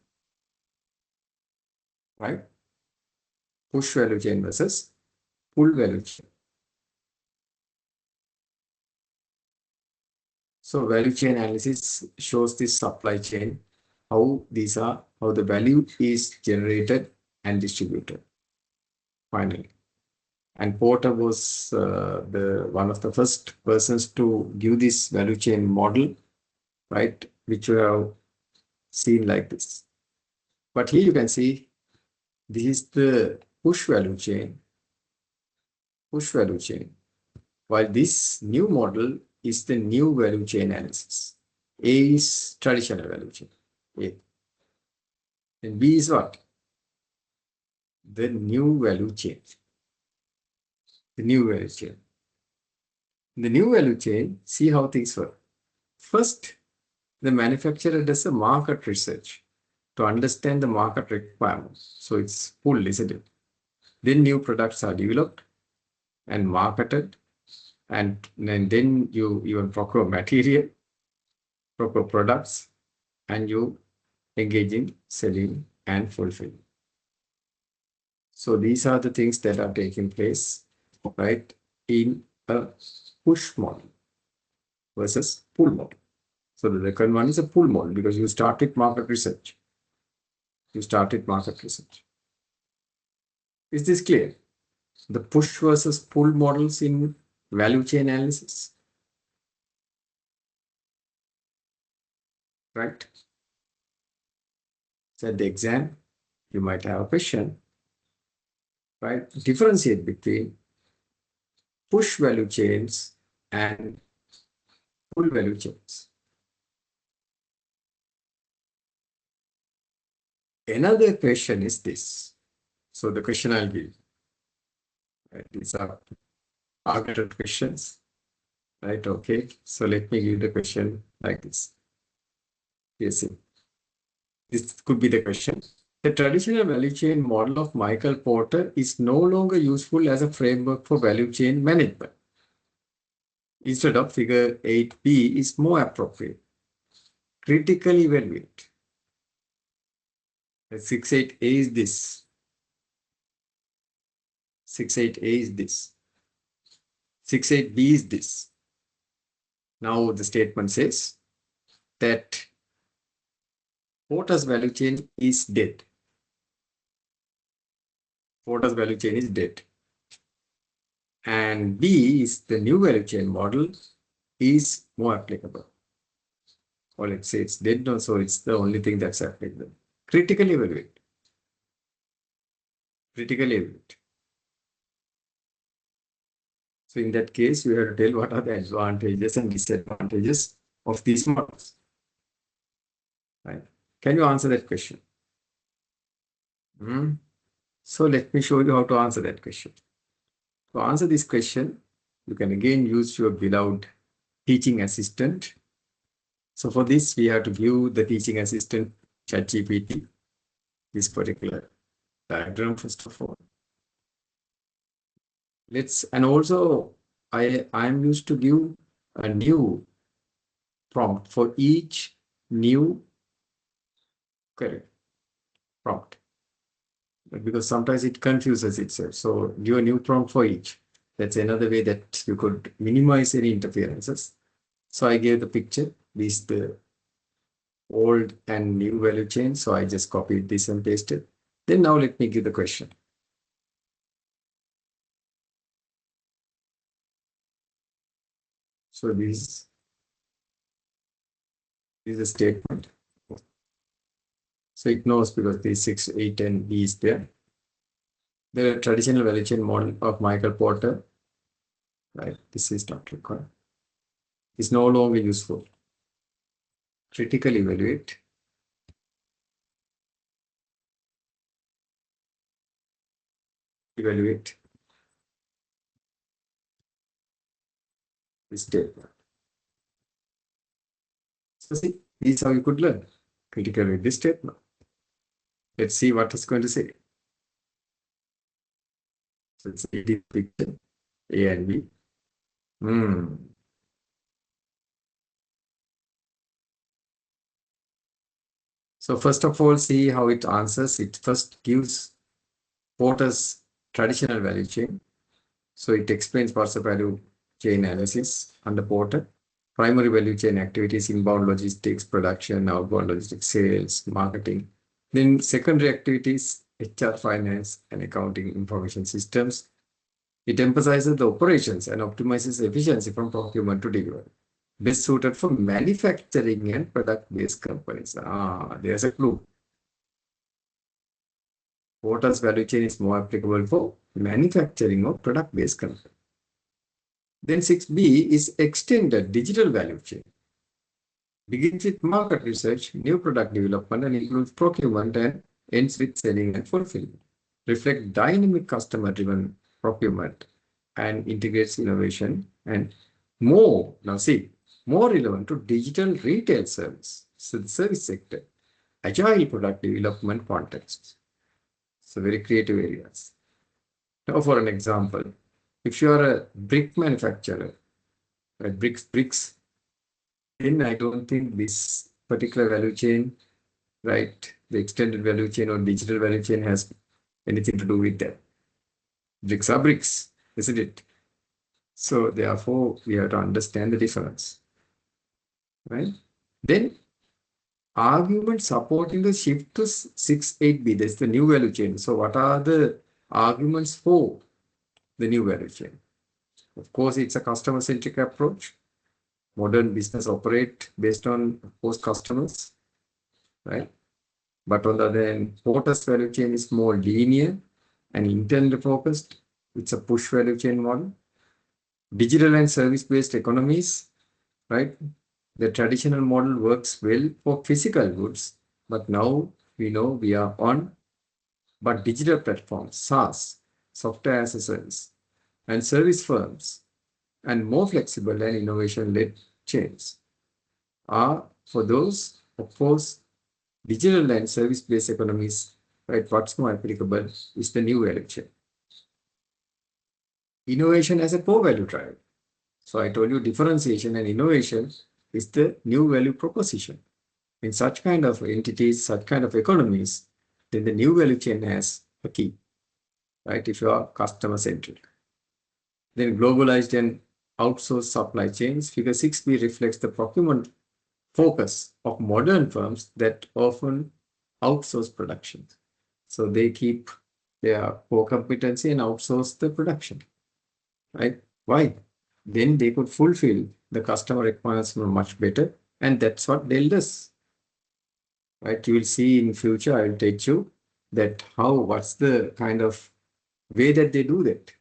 Right? Push value chain versus pull value chain. So value chain analysis shows this supply chain, how the value is generated and distributed finally. And Porter was one of the first persons to give this value chain model, right, which you have seen like this. But here you can see this is the push value chain, while this new model is the new value chain analysis. A is traditional value chain, A. And B is what? The new value chain. The new value chain. In the new value chain, see how things work. First, the manufacturer does a market research to understand the market requirements. So it's pull, isn't it? Then new products are developed and marketed, and then you even procure material, procure products, and you engage in selling and fulfilling. So these are the things that are taking place right, in a push model versus pull model. So the second one is a pull model because you start with market research. You start with market research. Is this clear? The push versus pull models in value chain analysis. Right? So at the exam, you might have a question, right? Differentiate between push value chains and pull value chains. Another question is this. So the question I'll give, right? These are targeted questions, right? Okay. So let me give the question like this. Yes, this could be the question. The traditional value chain model of Michael Porter is no longer useful as a framework for value chain management. Instead of figure 8B is more appropriate. Critically evaluate. The 68A is this. 68A is this. 68B is this. Now the statement says that Porter's value chain is dead. Porter's value chain is dead. And B is the new value chain model is more applicable. Or let's say it's dead, no, so it's the only thing that's applicable. Critically evaluate. Critically evaluate. So in that case, you have to tell what are the advantages and disadvantages of these models. Right? Can you answer that question? So let me show you how to answer that question. To answer this question, you can again use your beloved teaching assistant. So for this, we have to view the teaching assistant ChatGPT, this particular diagram, first of all. And also I'm used to give a new prompt for each new prompt, because sometimes it confuses itself. So give a new prompt for each. That's another way that you could minimize any interferences. So I gave the picture, this the old and new value chain. So I just copied this and pasted. Then now let me give the question. So this is a statement. So it knows because the 6, 8, and B is there. The traditional value chain model of Michael Porter, right? This is not required. Is no longer useful. Critically evaluate. Evaluate this statement. So see, this is how you could learn. Critically evaluate this statement. Let's see what it's going to say. So it's a picture, A and B. So first of all, see how it answers. It first gives Porter's traditional value chain. So it explains what's the value chain analysis under Porter. Primary value chain activities, inbound logistics, production, outbound logistics, sales, marketing. Then secondary activities, HR, finance, and accounting information systems. It emphasizes the operations and optimizes efficiency from procurement to delivery. Best suited for manufacturing and product-based companies. There's a clue. Porter's value chain is more applicable for manufacturing or product-based companies. Then 6B is extended digital value chain. Begins with market research, new product development, and includes procurement and ends with selling and fulfillment. Reflect dynamic customer-driven procurement and integrates innovation and more, now see, more relevant to digital retail service, so the service sector, agile product development contexts. So very creative areas. Now for an example, if you are a brick manufacturer, right, bricks, then I don't think this particular value chain, right, the extended value chain or digital value chain has anything to do with that. Bricks are bricks. isn't it? So therefore, we have to understand the difference, right? Then argument supporting the shift to 6.8b, that's the new value chain. So what are the arguments for the new value chain? Of course, it's a customer-centric approach. Modern business operate based on, of course, customers, right? But on the other hand, Porter's value chain is more linear and internally focused. It's a push value chain model. Digital and service-based economies, right? The traditional model works well for physical goods, but now we know we are on, but digital platforms, SaaS, software as a service, and service firms, and more flexible and innovation-led chains are for those, of course, digital and service-based economies, right? What's more applicable is the new value chain. Innovation as a core value driver. So I told you differentiation and innovation is the new value proposition. In such kind of entities, such kind of economies, then the new value chain has a key, right? If you are customer centric. Then globalized and outsourced supply chains, figure 6b reflects the procurement focus of modern firms that often outsource production. So they keep their core competency and outsource the production, right? Why? Then they could fulfill the customer requirements much better. And that's what Dell does, right? You will see in future, I will teach you that what's the kind of way that they do that.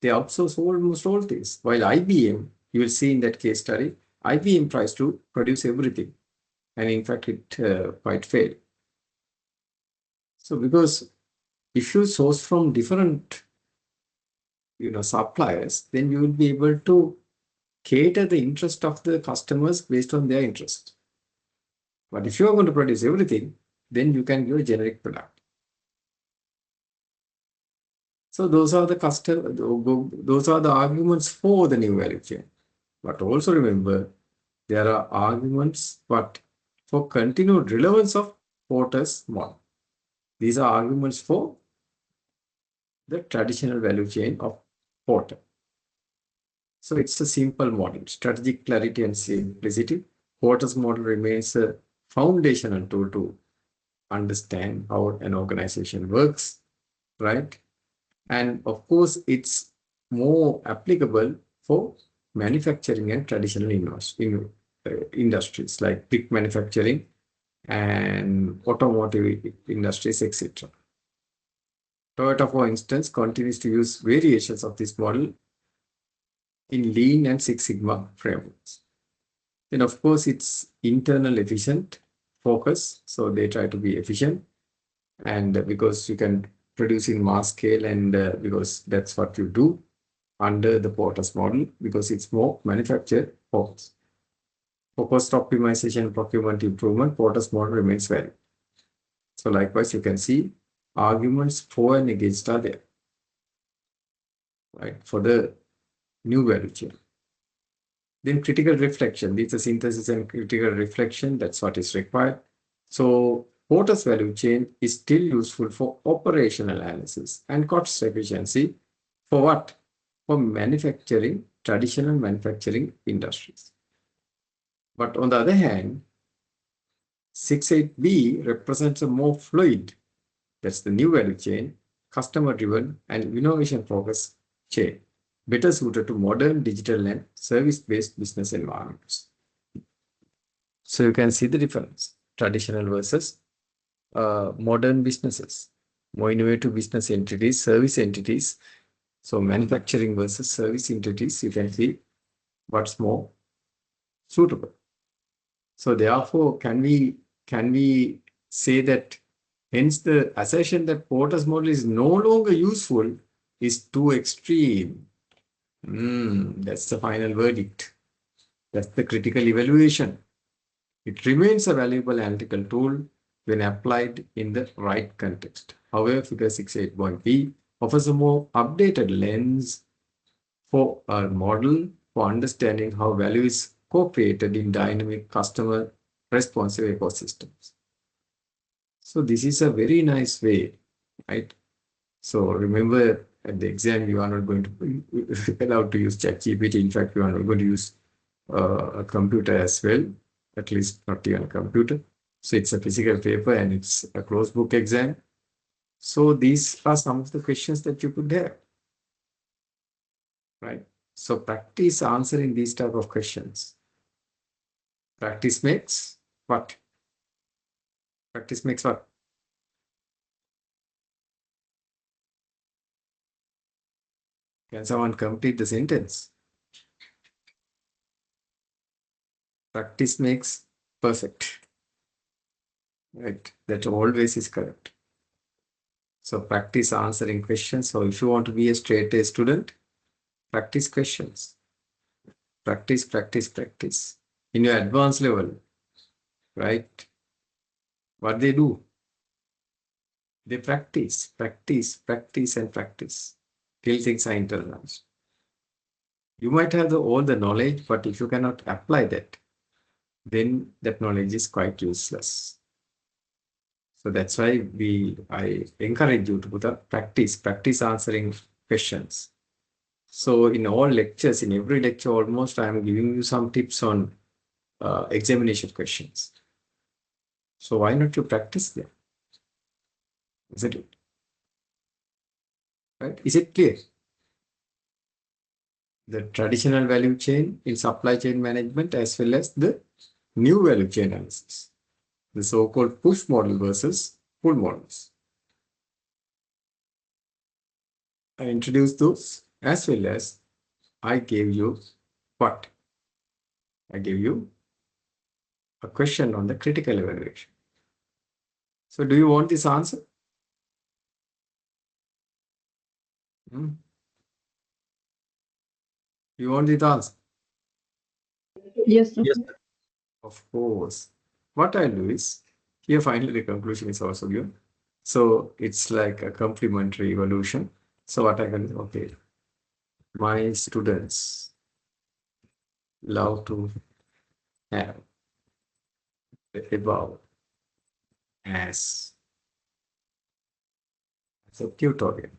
They outsource almost all things. While IBM, you will see in that case study, IBM tries to produce everything. And in fact, it quite failed. So because if you source from different suppliers, then you will be able to cater the interest of the customers based on their interest. But if you are going to produce everything, then you can give a generic product. So those are the arguments for the new value chain. But also remember, there are arguments for continued relevance of Porter's model. These are arguments for the traditional value chain of Porter. So it's a simple model, strategic clarity and simplicity. Porter's model remains a foundational tool to understand how an organization works, right? And of course, it's more applicable for manufacturing and traditional industries like brick manufacturing and automotive industries, etc. Toyota, for instance, continues to use variations of this model in Lean and Six Sigma frameworks. Then, of course, it's internal efficient focus. So they try to be efficient. And because you can produce in mass scale and because that's what you do under the Porter's model, because it's more manufactured focus. For cost optimization and procurement improvement, Porter's model remains valid. So likewise, you can see arguments for and against are there, right, for the new value chain. Then critical reflection, these are synthesis and critical reflection, that's what is required. So Porter's value chain is still useful for operational analysis and cost efficiency for what? For manufacturing, traditional manufacturing industries. But on the other hand, 6.8b represents a more fluid, that's the new value chain, customer-driven and innovation-focused chain, better suited to modern digital and service-based business environments. So you can see the difference, traditional versus modern businesses, more innovative business entities, service entities. So manufacturing versus service entities, you can see what's more suitable. So therefore, can we say that hence the assertion that Porter's model is no longer useful is too extreme? That's the final verdict. That's the critical evaluation. It remains a valuable analytical tool when applied in the right context. However, figure 6.8b offers a more updated lens for our model for understanding how value is co-created in dynamic customer responsive ecosystems. So this is a very nice way, right? So remember, at the exam, you are not going to be allowed to use ChatGPT. In fact, you are not going to use a computer as well, at least not even a computer. So it's a physical paper and it's a closed book exam. So these are some of the questions that you could have, right? So practice answering these type of questions. Practice makes what? Practice makes what? Can someone complete the sentence? Practice makes perfect. Right? That always is correct. So practice answering questions. So if you want to be a straight A student, practice questions. Practice, practice, practice. In your advanced level, right? What they do? They practice, practice, practice, and practice till things are internalized. You might have all the knowledge, but if you cannot apply that, then that knowledge is quite useless. So that's why I encourage you to put up practice answering questions. So in all lectures, in every lecture almost, I'm giving you some tips on examination questions. So why not you practice them? Isn't it? Right? Is it clear? The traditional value chain in supply chain management as well as the new value chain analysis. The so-called push model versus pull models. I introduced those as well as I gave you what? I gave you a question on the critical evaluation. So do you want this answer? You want this answer? Yes, sir. Yes, sir. Of course. What I'll do is, here finally the conclusion is also given. So it's like a complementary evolution. So what I can do, okay, my students love to have the above as a tutorial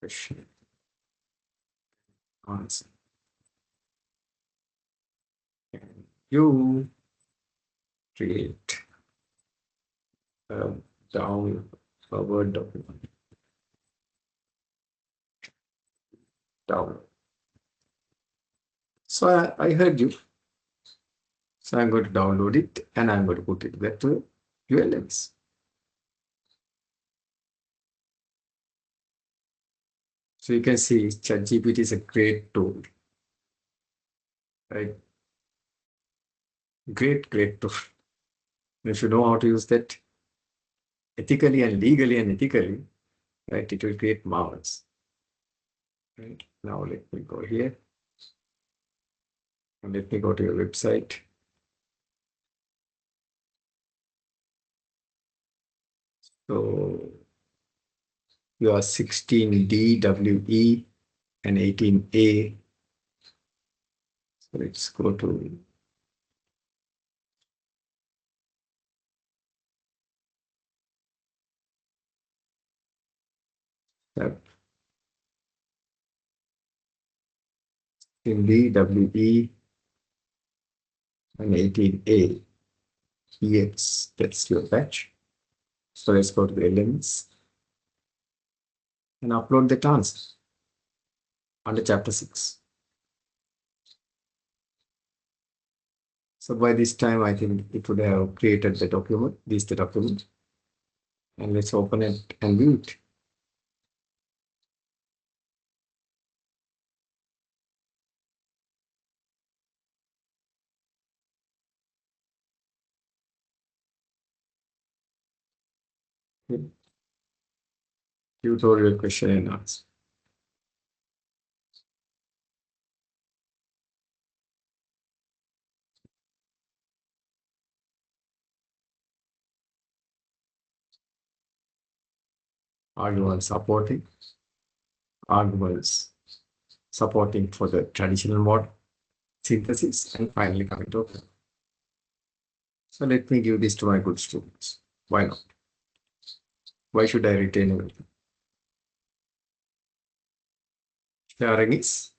question answer. Can you create a down a Word document? Down. So I heard you. So I'm going to download it and I'm going to put it back to ULMs. So you can see ChatGPT is a great tool, right? Great tool. If you know how to use that ethically and legally and ethically, right, it will create marvels. Right? Now let me go here and let me go to your website. So you are 16D, WE, and 18A. So let's go to that 16D, WE, and 18A. Yes, that's your batch. So let's go to the elements and upload the answer under chapter 6. So by this time, I think it would have created the document. This is the document. And let's open it and view it. Tutorial question and answer. Arguments supporting. Arguments supporting for the traditional model. Synthesis and finally coming to. So let me give this to my good students. Why not? Why should I retain everything? Sharing is.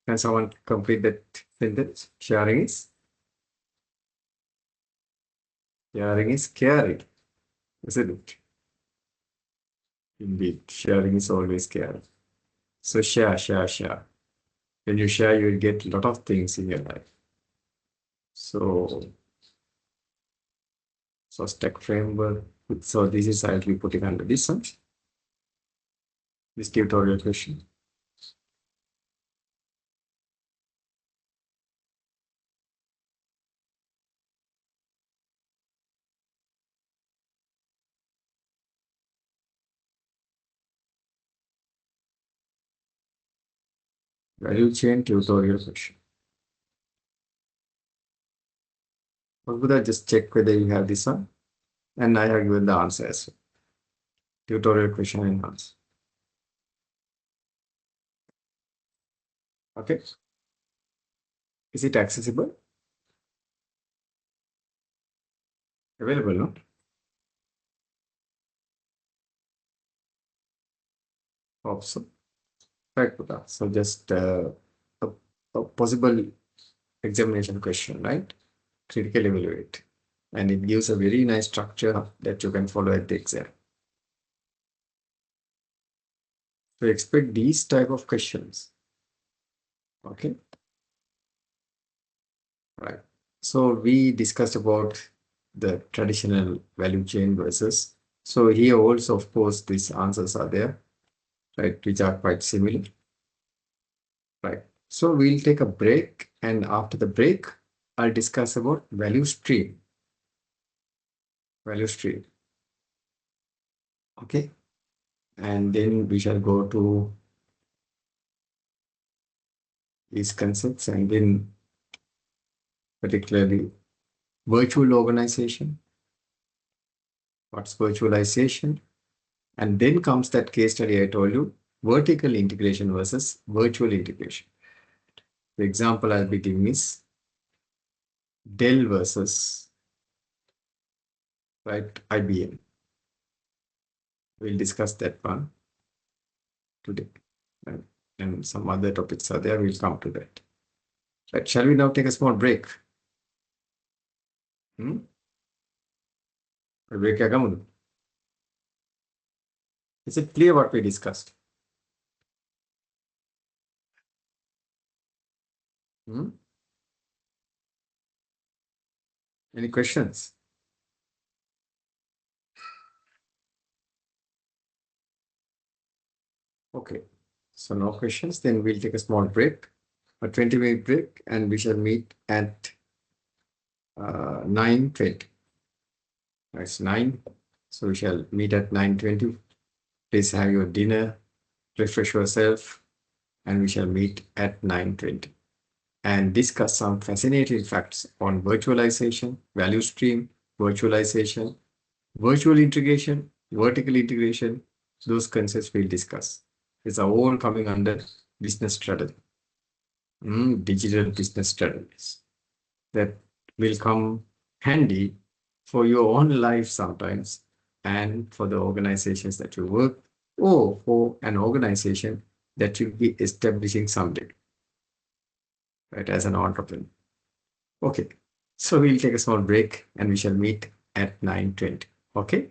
Can someone complete that sentence? Sharing is. Sharing is caring, isn't it? Indeed, sharing is always caring. So share, share, share. When you share, you will get a lot of things in your life. So stack framework. So this is I'll be putting under this one. This tutorial question. Value chain tutorial question. Or just check whether you have this one. And I have given the answer as well. Tutorial question and answer. Okay. Is it accessible? Available, no? Hope so. Right, Buddha. So just a possible examination question, right? Critical evaluate. And it gives a very nice structure that you can follow at the exam. So expect these type of questions. Okay. Right. So we discussed about the traditional value chain versus. So here also, of course, these answers are there, right, which are quite similar. Right. So we'll take a break, and after the break, I'll discuss about value stream. Value stream. Okay. And then we shall go to these concepts, and then particularly virtual organization. What's virtualization? And then comes that case study I told you, vertical integration versus virtual integration. The example I'll be giving is Dell versus, right, IBM. We'll discuss that one today. And some other topics are there. We'll come to that. Right. Shall we now take a small break? Break. Is it clear what we discussed? Any questions? Okay. So no questions. Then we'll take a small break, a 20-minute break, and we shall meet at 9:20. That's 9. So we shall meet at 9:20. Please have your dinner, refresh yourself, and we shall meet at 9:20 and discuss some fascinating facts on virtualization, value stream, virtualization, virtual integration, vertical integration. Those concepts we'll discuss. It's all coming under business strategy, digital business strategies that will come handy for your own life sometimes and for the organizations that you work or for an organization that you'll be establishing someday, right, as an entrepreneur. Okay, so we'll take a small break and we shall meet at 9:20. Okay.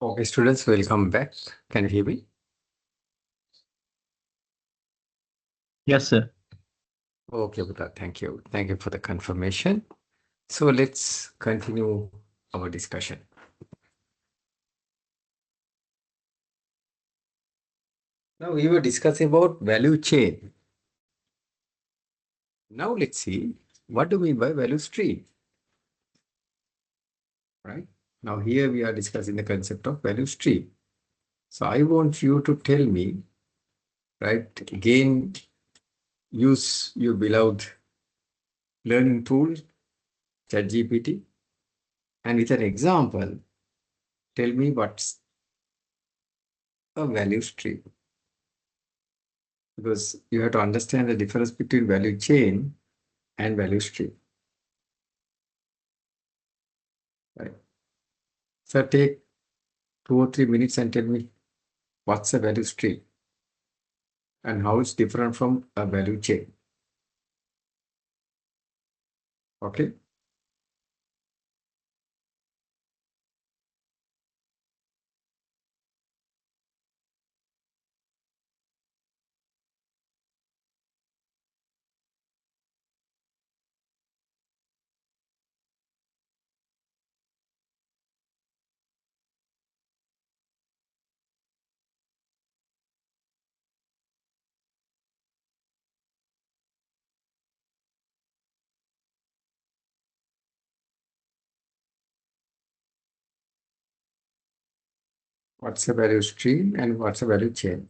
Okay, students, welcome back. Can you hear me? Yes, sir. Okay, Buddha, thank you. Thank you for the confirmation. So let's continue our discussion. Now we were discussing about value chain. Now let's see what do we mean by value stream, right? Now here we are discussing the concept of value stream. So I want you to tell me, right? Again, use your beloved learning tool, ChatGPT, and with an example, tell me what's a value stream. Because you have to understand the difference between value chain and value stream, right? So take 2 or 3 minutes and tell me what's a value stream and how it's different from a value chain. Okay. What's a value stream and what's a value chain?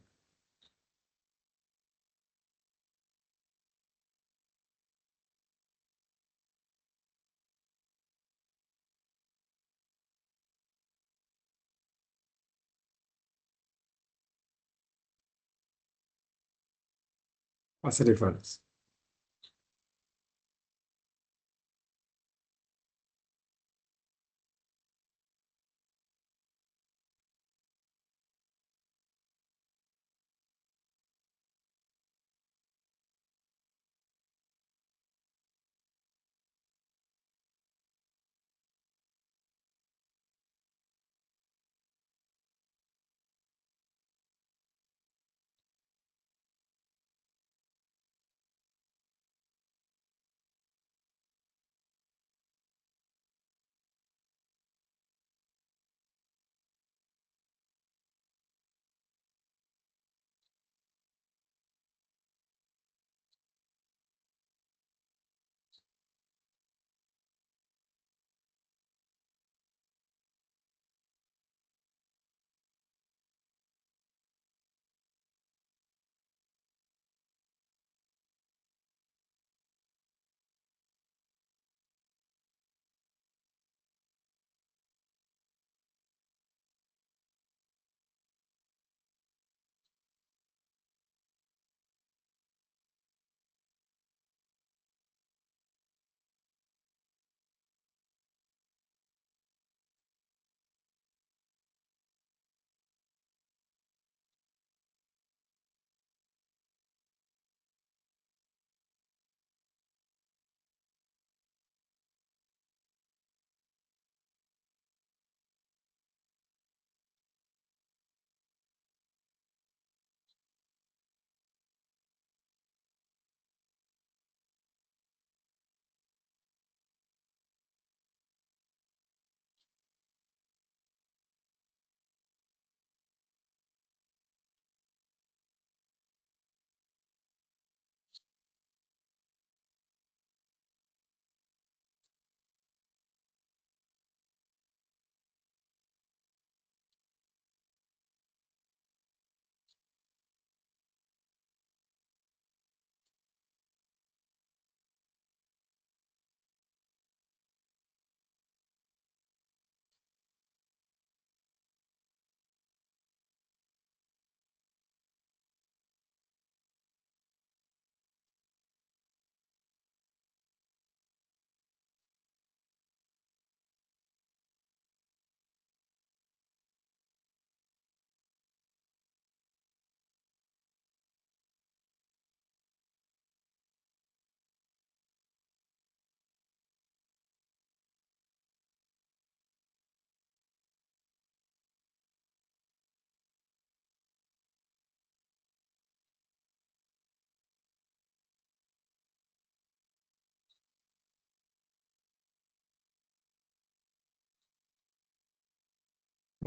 What's the difference?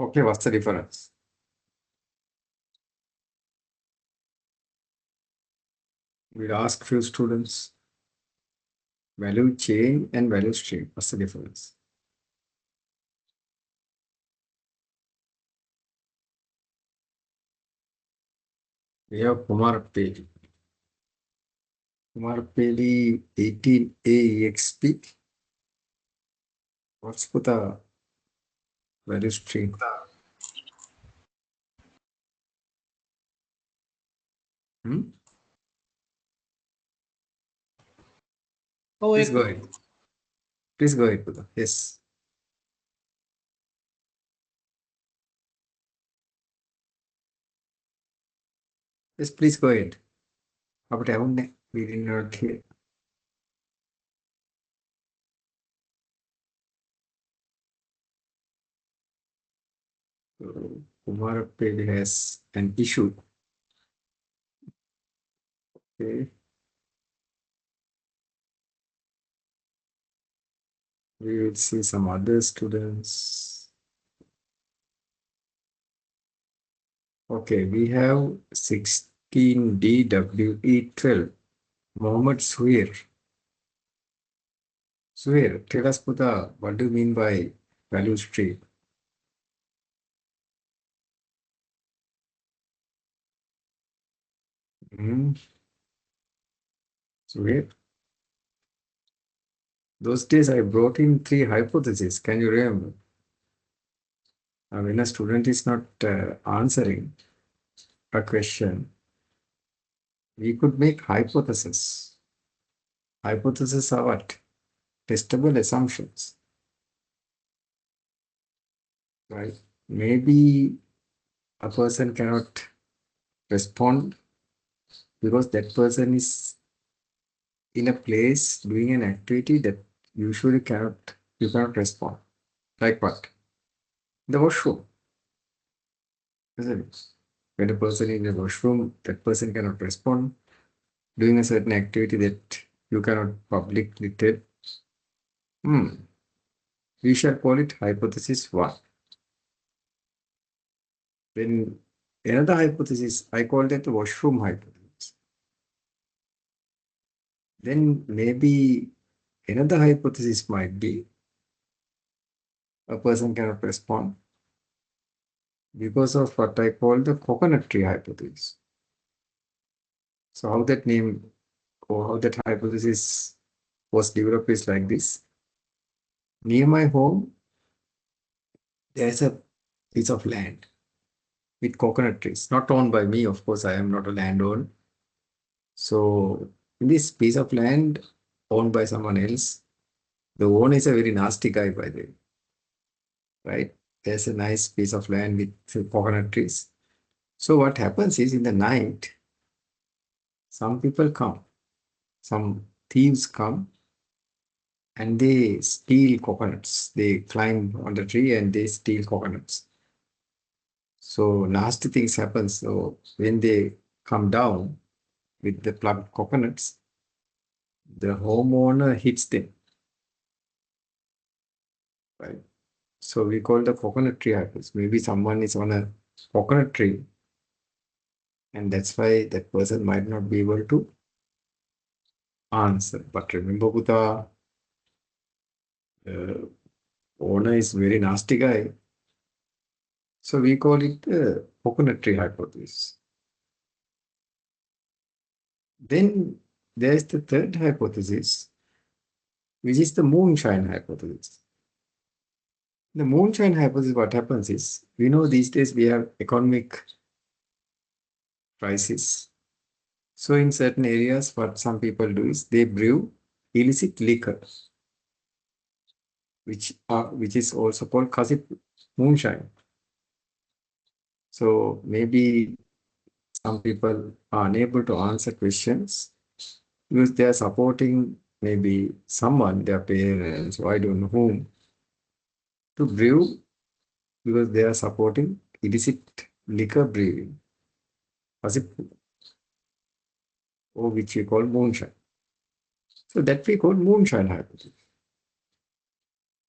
Okay, what's the difference? We'll ask few students. Value chain and value stream. What's the difference? We have Kumar Peli. Kumar Peli 18A EXP. What's the value stream? Hmm? Oh, Please go ahead. Please go ahead, Buddha. Yes. Yes, please go ahead. But I haven't, we did not hear. Kumar Peli has an issue. Okay. We will see some other students. Okay, we have 16DWE12. Mohammed Suhair. Suhair, tell us, Buddha, what do you mean by value stream? Hmm. Suhair? Those days I brought in 3 hypotheses. Can you remember? When a student is not answering a question, we could make hypotheses. Hypotheses are what? Testable assumptions, right? Maybe a person cannot respond because that person is in a place doing an activity that usually you cannot respond. Like what? The washroom, isn't it? When a person is in the washroom, that person cannot respond, doing a certain activity that you cannot publicly tell. We shall call it hypothesis 1. Then another hypothesis, I call that the washroom hypothesis. Then maybe another hypothesis might be a person cannot respond because of what I call the coconut tree hypothesis. So how that name or how that hypothesis was developed is like this. Near my home, there's a piece of land with coconut trees, not owned by me. Of course, I am not a landowner. So in this piece of land owned by someone else, the owner is a very nasty guy, by the way, right? There's a nice piece of land with coconut trees. So what happens is in the night, some people come, some thieves come and they steal coconuts. They climb on the tree and they steal coconuts. So nasty things happen. So when they come down with the plucked coconuts, the homeowner hits them, right? So we call the coconut tree hypothesis. Maybe someone is on a coconut tree and that's why that person might not be able to answer. But remember, Buddha, owner is very nasty guy. So we call it the coconut tree hypothesis. Then there is the third hypothesis, which is the moonshine hypothesis. The moonshine hypothesis, what happens is, we know these days we have economic crisis. So in certain areas, what some people do is they brew illicit liquor, which is also called kasip moonshine. So maybe some people are unable to answer questions because they are supporting maybe someone, their parents, or I don't know whom, to brew because they are supporting illicit liquor brewing, kasip, or which we call moonshine. So that we call moonshine hypothesis,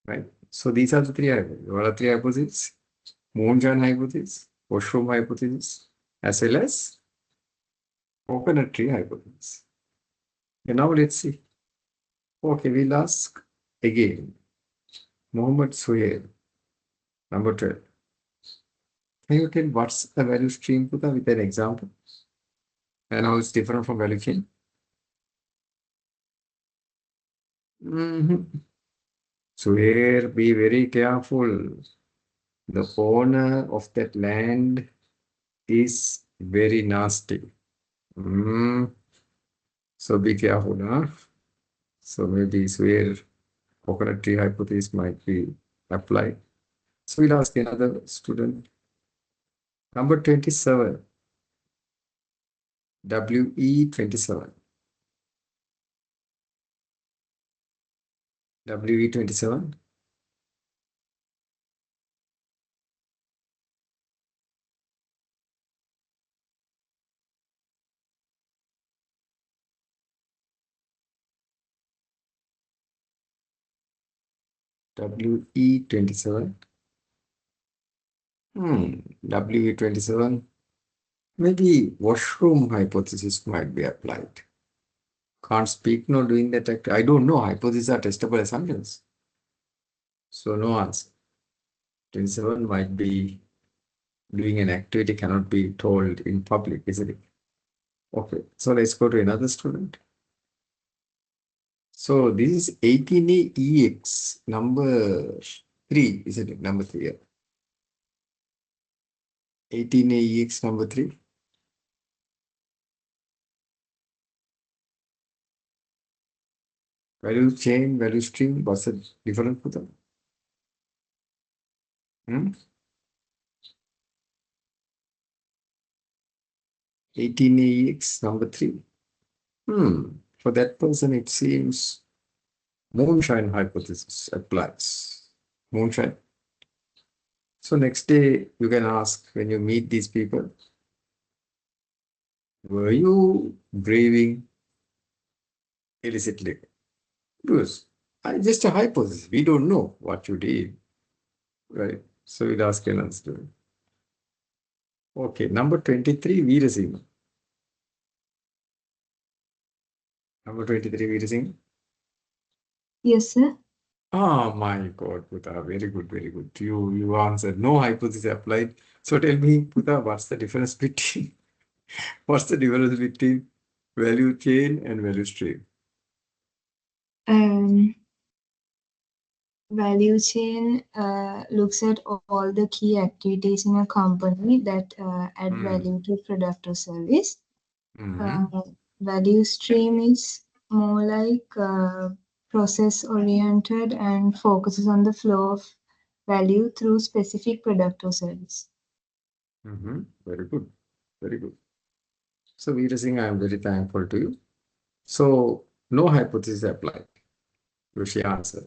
right? So these are the 3 hypotheses. What are 3 hypotheses? moonshine hypothesis, washroom hypothesis, as well as coconut tree hypothesis. And now let's see. Okay, we'll ask again. Mohammed Suhail, number 12. Can you tell what's the value stream, Puta, with an example? And how it's different from value chain? So here, be very careful. The owner of that land is very nasty. So be careful, huh? So maybe it's where coconut tree hypothesis might be applied. So we'll ask another student. Number 27. WE27. WE27. WE27. WE27. Maybe washroom hypothesis might be applied. Can't speak, no doing that. I don't know. Hypotheses are testable assumptions. So no answer. 27 might be doing an activity cannot be told in public, isn't it? Okay, so let's go to another student. So this is 18A EX number 3, isn't it? Number 3. 18A EX number 3. Value chain, value stream, what's the difference for them? 18A EX number 3. For that person, it seems moonshine hypothesis applies. Moonshine. So next day, you can ask when you meet these people, were you braving illicit liquor? Because just a hypothesis. We don't know what you did. Right. So we'll ask an answer. Okay, number 23, Veerasingh. Number 23, Veerasingh. Yes, sir. Oh my God, Puta, very good, very good. You answered. No hypothesis applied. So tell me, Puta, what's the difference between value chain and value stream? Value chain looks at all the key activities in a company that add value to product or service. Value stream is more like process oriented and focuses on the flow of value through specific product or service. Very good. Very good. So Veerasingh, I am very thankful to you. So no hypothesis applied. Rishi answer.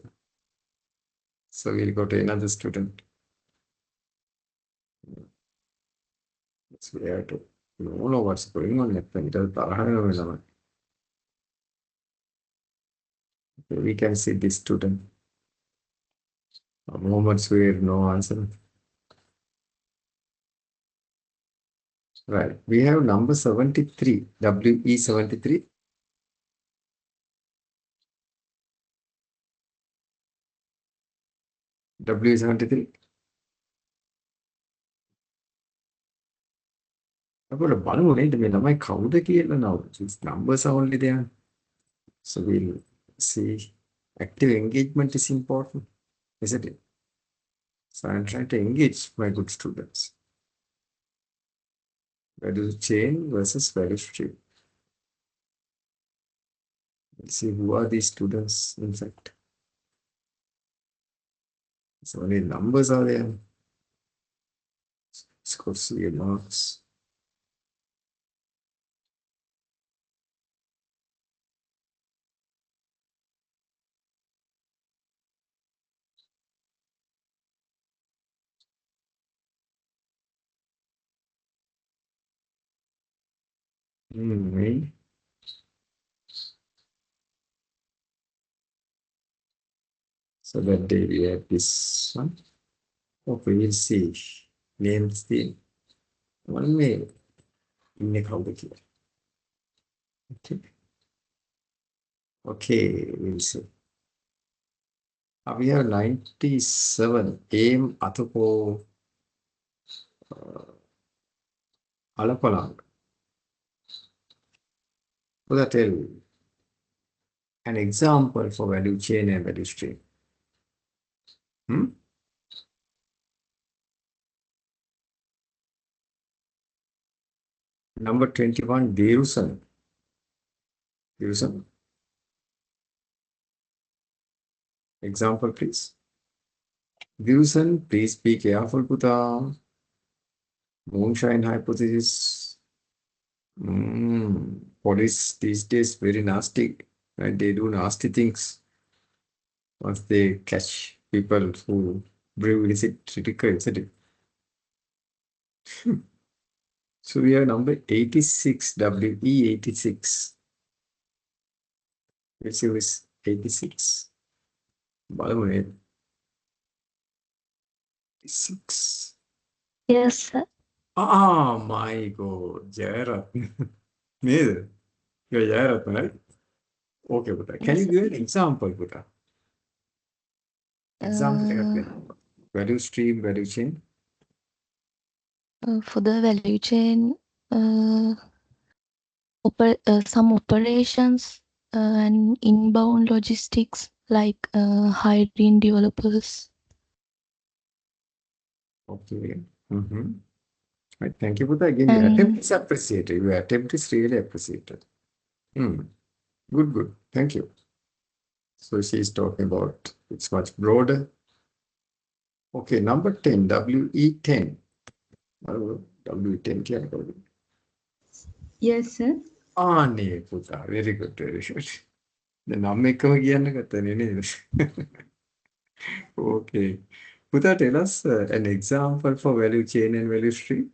So we'll go to another student. So we have to know what's going on. We can see this student. Moments where no answer. Right. We have number 73, WE73. WE73. අපට බලමු නේද මේ ළමයි කවුද කියලා now. These numbers are only there. So we'll see. Active engagement is important, isn't it? So I'm trying to engage my good students. Value chain versus value stream. Let's see who are these students, in fact. So many numbers are there. Let's go see your marks. So that day we have this one. Okay, we'll see. names the one way in the computer. Okay. Okay, we'll see. We have 97 aim Atapo Alapalang. So that tell an example for value chain and value stream. Number 21, Derusan. Derusan. Example, please. Derusan, please be careful, Puta. Moonshine hypothesis. Police these days very nasty, right? They do nasty things once they catch people who brew illicit liquor, etc. So we have number 86, WE86. Let's see who is 86. By the way, 86. Yes, sir. Ah, my God, Jairat. Neither. You're Jairat, right? Okay, Buddha. Can you Yes, give an example, Buddha? Example, value stream, value chain. for the value chain, some operations and inbound logistics like hiring developers. Okay. Right. Thank you, Buddha. Again, your And attempt is appreciated. Your attempt is really appreciated. Good, good. Thank you. So she's talking about it's much broader. Okay, number 10, WE10. WE10 क्या करोगे? Yes, sir. Nee, Buddha. Very good, very good. The name එකම කියන්න ගත්තනේ නේද? Okay. Buddha, tell us an example for value chain and value stream.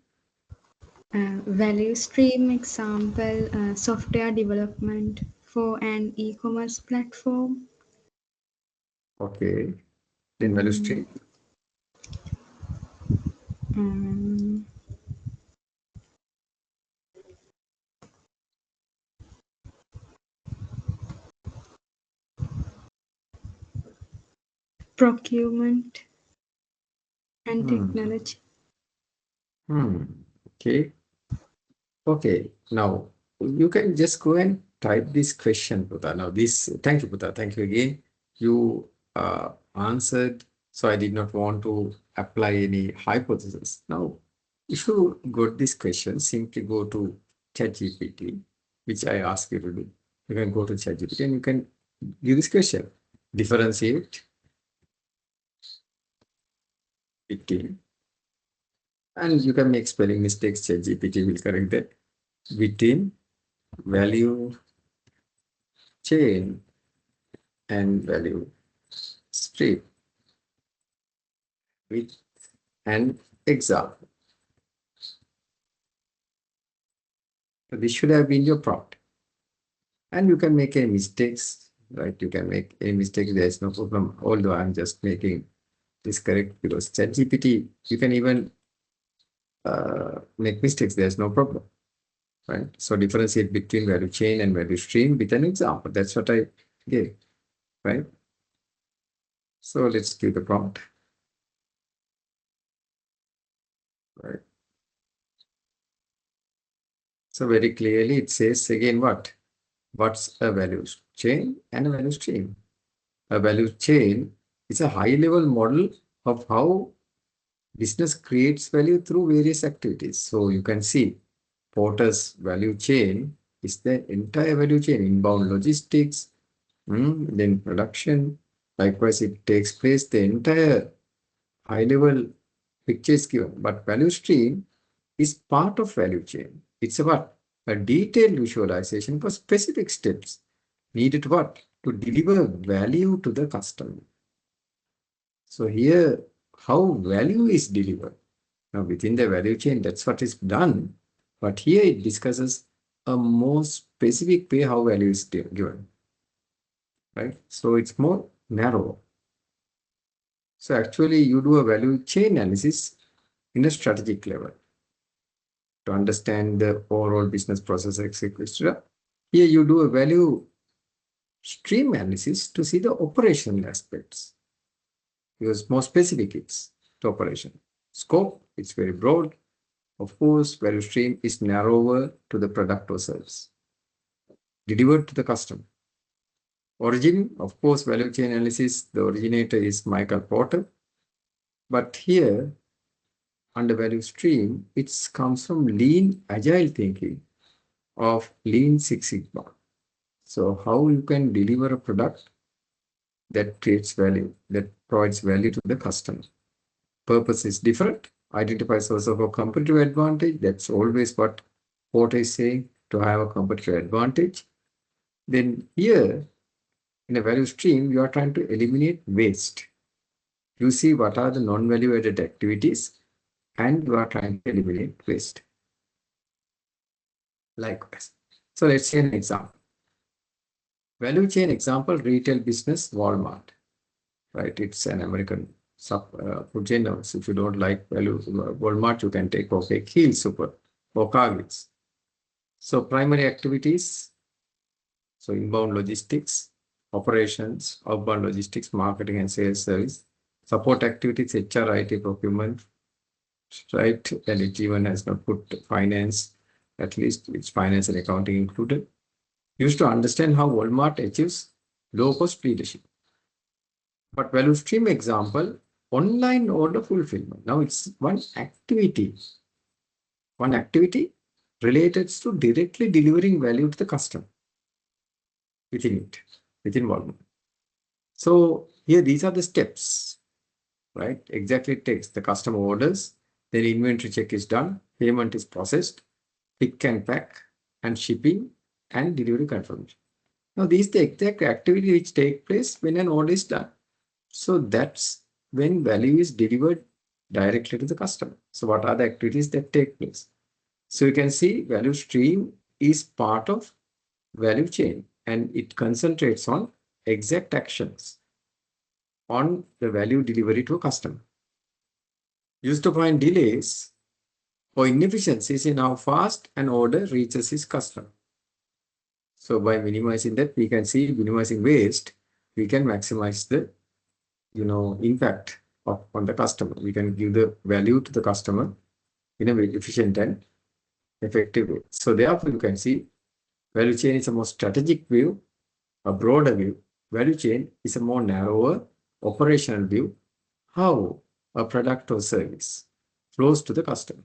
Value stream example, software development for an e-commerce platform. Okay. Then value stream. Procurement and technology. Okay. Okay. Now you can just go and type this question, Buddha. Now this, thank you, Buddha. Thank you again. You answered. So I did not want to apply any hypothesis. Now, if you got this question, simply go to ChatGPT, which I ask you to do. You can go to ChatGPT and you can give this question. Differentiate between, and you can make spelling mistakes. ChatGPT will correct that. Between value chain and value stream with an example. So this should have been your prompt. And you can make any mistakes, right? You can make any mistake. There is no problem. Although I'm just making this correct because ChatGPT, you can even make mistakes. There's no problem, right? So differentiate between value chain and value stream with an example. That's what I gave, right? So let's give the prompt. Right. So very clearly it says again what? What's a value chain and a value stream? A value chain is a high-level model of how business creates value through various activities. So you can see Porter's value chain is the entire value chain, inbound logistics, then production. Likewise, it takes place the entire high-level picture is given. But value stream is part of value chain. It's about a detailed visualization for specific steps needed what? To deliver value to the customer. So here, how value is delivered. Now within the value chain, that's what is done. But here it discusses a more specific way how value is given. Right? So it's more narrow. So actually you do a value chain analysis in a strategic level to understand the overall business process, etc. Here you do a value stream analysis to see the operational aspects, because more specific it's to operation. Scope, it's very broad. Of course, value stream is narrower to the product or service delivered to the customer. Origin, of course, value chain analysis, the originator is Michael Porter. But here, under value stream, it comes from lean agile thinking of Lean Six Sigma. So how you can deliver a product that creates value, that provides value to the customer. Purpose is different. Identify source of a competitive advantage. That's always what Porter is saying, to have a competitive advantage. Then here, in a value stream, you are trying to eliminate waste. You see what are the non-value added activities, and you are trying to eliminate waste. Likewise. So let's see an example. Value chain example, retail business, Walmart. Right? It's an American food chain. So if you don't like value Walmart, you can take OK Heel Super or Cargill's. So primary activities, so inbound logistics, operations, outbound logistics, marketing and sales service, support activities, HR, IT, procurement, right? And it even has not put finance, at least it's finance and accounting included. Used to understand how Walmart achieves low-cost leadership. But value stream example, online order fulfillment. Now it's one activity related to directly delivering value to the customer within Walmart. So here, these are the steps, right? Exactly, it takes the customer orders, then inventory check is done, payment is processed, pick and pack, and shipping and delivery confirmation. Now, these are the exact activity which take place when an order is done. So that's when value is delivered directly to the customer. So what are the activities that take place? So you can see value stream is part of value chain, and it concentrates on exact actions on the value delivery to a customer. Used to find delays or inefficiencies in how fast an order reaches his customer. So by minimizing that, we can see minimizing waste, we can maximize the impact on the customer. We can give the value to the customer in a very efficient and effective way. So therefore, you can see value chain is a more strategic view, a broader view. Value chain is a more narrower operational view, how a product or service flows to the customer.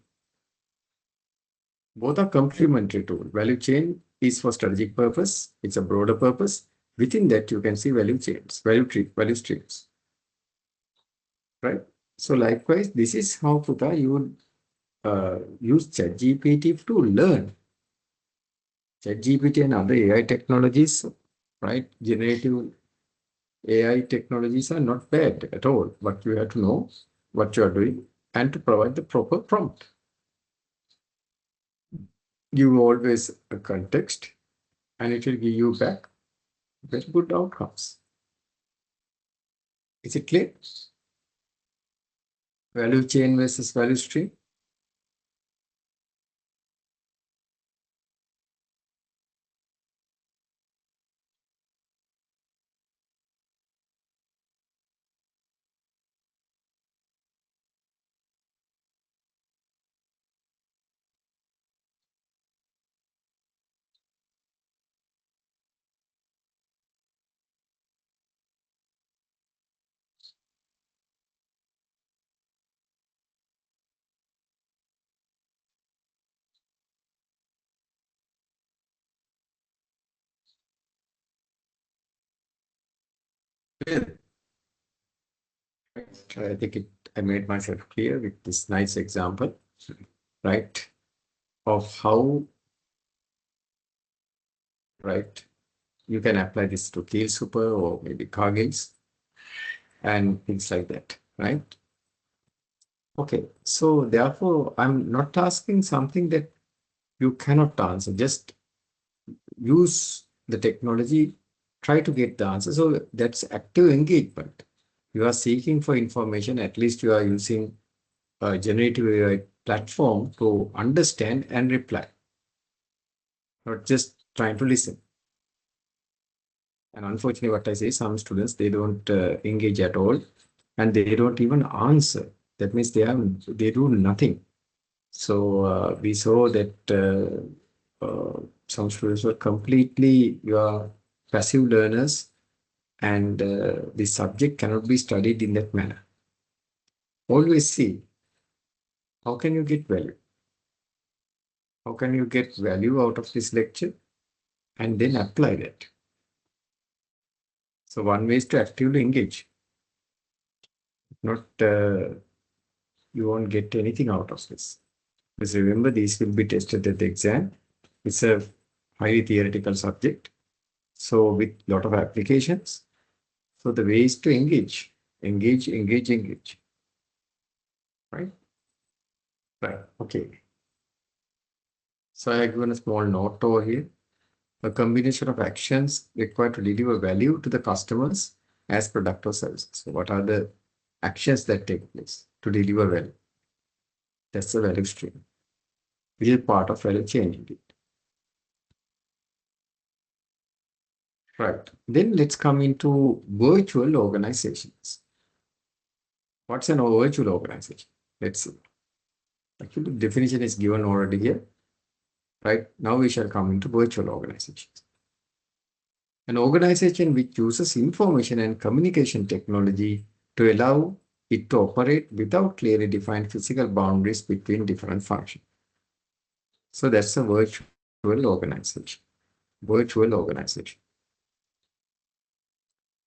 Both are complementary tools. Value chain is for strategic purpose. It's a broader purpose. Within that, you can see value chains, value streams. Right? So likewise, this is how Puta you would use ChatGPT to learn. ChatGPT and other AI technologies, right? Generative AI technologies are not bad at all, but you have to know what you are doing and to provide the proper prompt. Give always a context, and it will give you back very good outcomes. Is it clear? Value chain versus value stream. Clear? I think I made myself clear with this nice example, right, of how, right, you can apply this to Keel Super or maybe Cargill's and things like that, right? Okay, so therefore, I'm not asking something that you cannot answer. Just use the technology, try to get the answer. So that's active engagement. You are seeking for information, at least you are using a generative AI platform to understand and reply, not just trying to listen. And unfortunately, what I say, some students, they don't engage at all, and they don't even answer. That means they do nothing. So we saw that some students were completely passive learners, and the subject cannot be studied in that manner. Always see, how can you get value? How can you get value out of this lecture and then apply that? So one way is to actively engage. Not you won't get anything out of this. Because remember, these will be tested at the exam. It's a highly theoretical subject. So with a lot of applications. So the way is to engage. Engage. Right? Right. Okay. So I have given a small note over here. A combination of actions required to deliver value to the customers as product or services. So what are the actions that take place to deliver value? That's the value stream. Which is part of value chain indeed. Right. Then let's come into virtual organizations. What's an virtual organization? Let's see. Actually, the definition is given already here. Right. Now we shall come into virtual organizations. An organization which uses information and communication technology to allow it to operate without clearly defined physical boundaries between different functions. So that's a virtual organization. Virtual organization.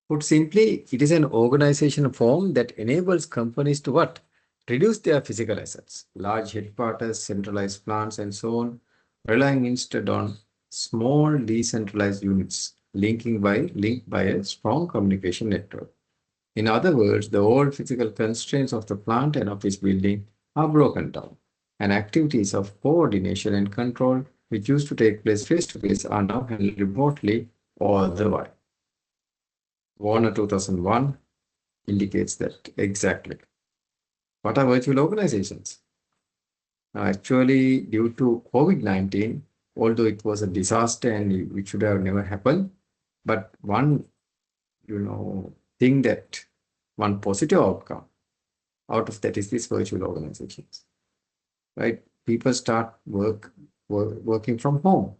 Put simply, it is an organization form that enables companies to what? Reduce their physical assets, large headquarters, centralized plants, and so on, relying instead on small decentralized units linked by a strong communication network. In other words, the old physical constraints of the plant and office building are broken down, and activities of coordination and control, which used to take place face to face, are now handled remotely all the while. Warner 2001 indicates that exactly. What are virtual organizations? Now, actually, due to COVID-19, although it was a disaster and it should have never happened, but one, thing that one positive outcome out of that is these virtual organizations, right? People start working from home.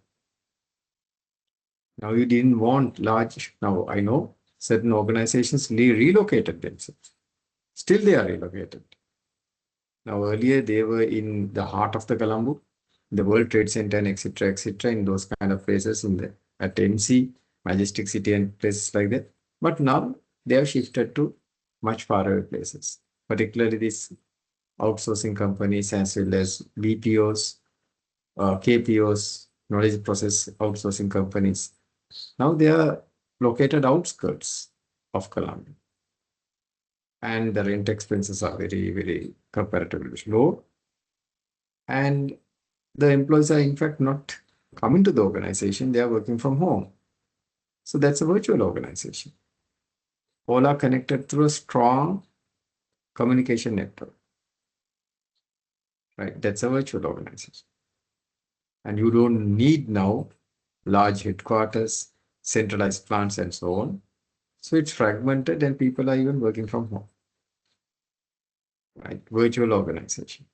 Now, you didn't want large. Now, I know certain organizations relocated themselves. Still, they are relocated. Now, earlier they were in the heart of the Colombo, the World Trade Center, and etc., in those kind of places at MC, Majestic City, and places like that. But now they have shifted to much far away places, particularly these outsourcing companies as well as BPOs, KPOs, knowledge process outsourcing companies. Now they are located outskirts of Colombo. And the rent expenses are very, very comparatively low. And the employees are in fact not coming to the organization, they are working from home. So that's a virtual organization. All are connected through a strong communication network. Right? That's a virtual organization. And you don't need now large headquarters, centralized plants, and so on. So it's fragmented and people are even working from home. Right? Virtual organization.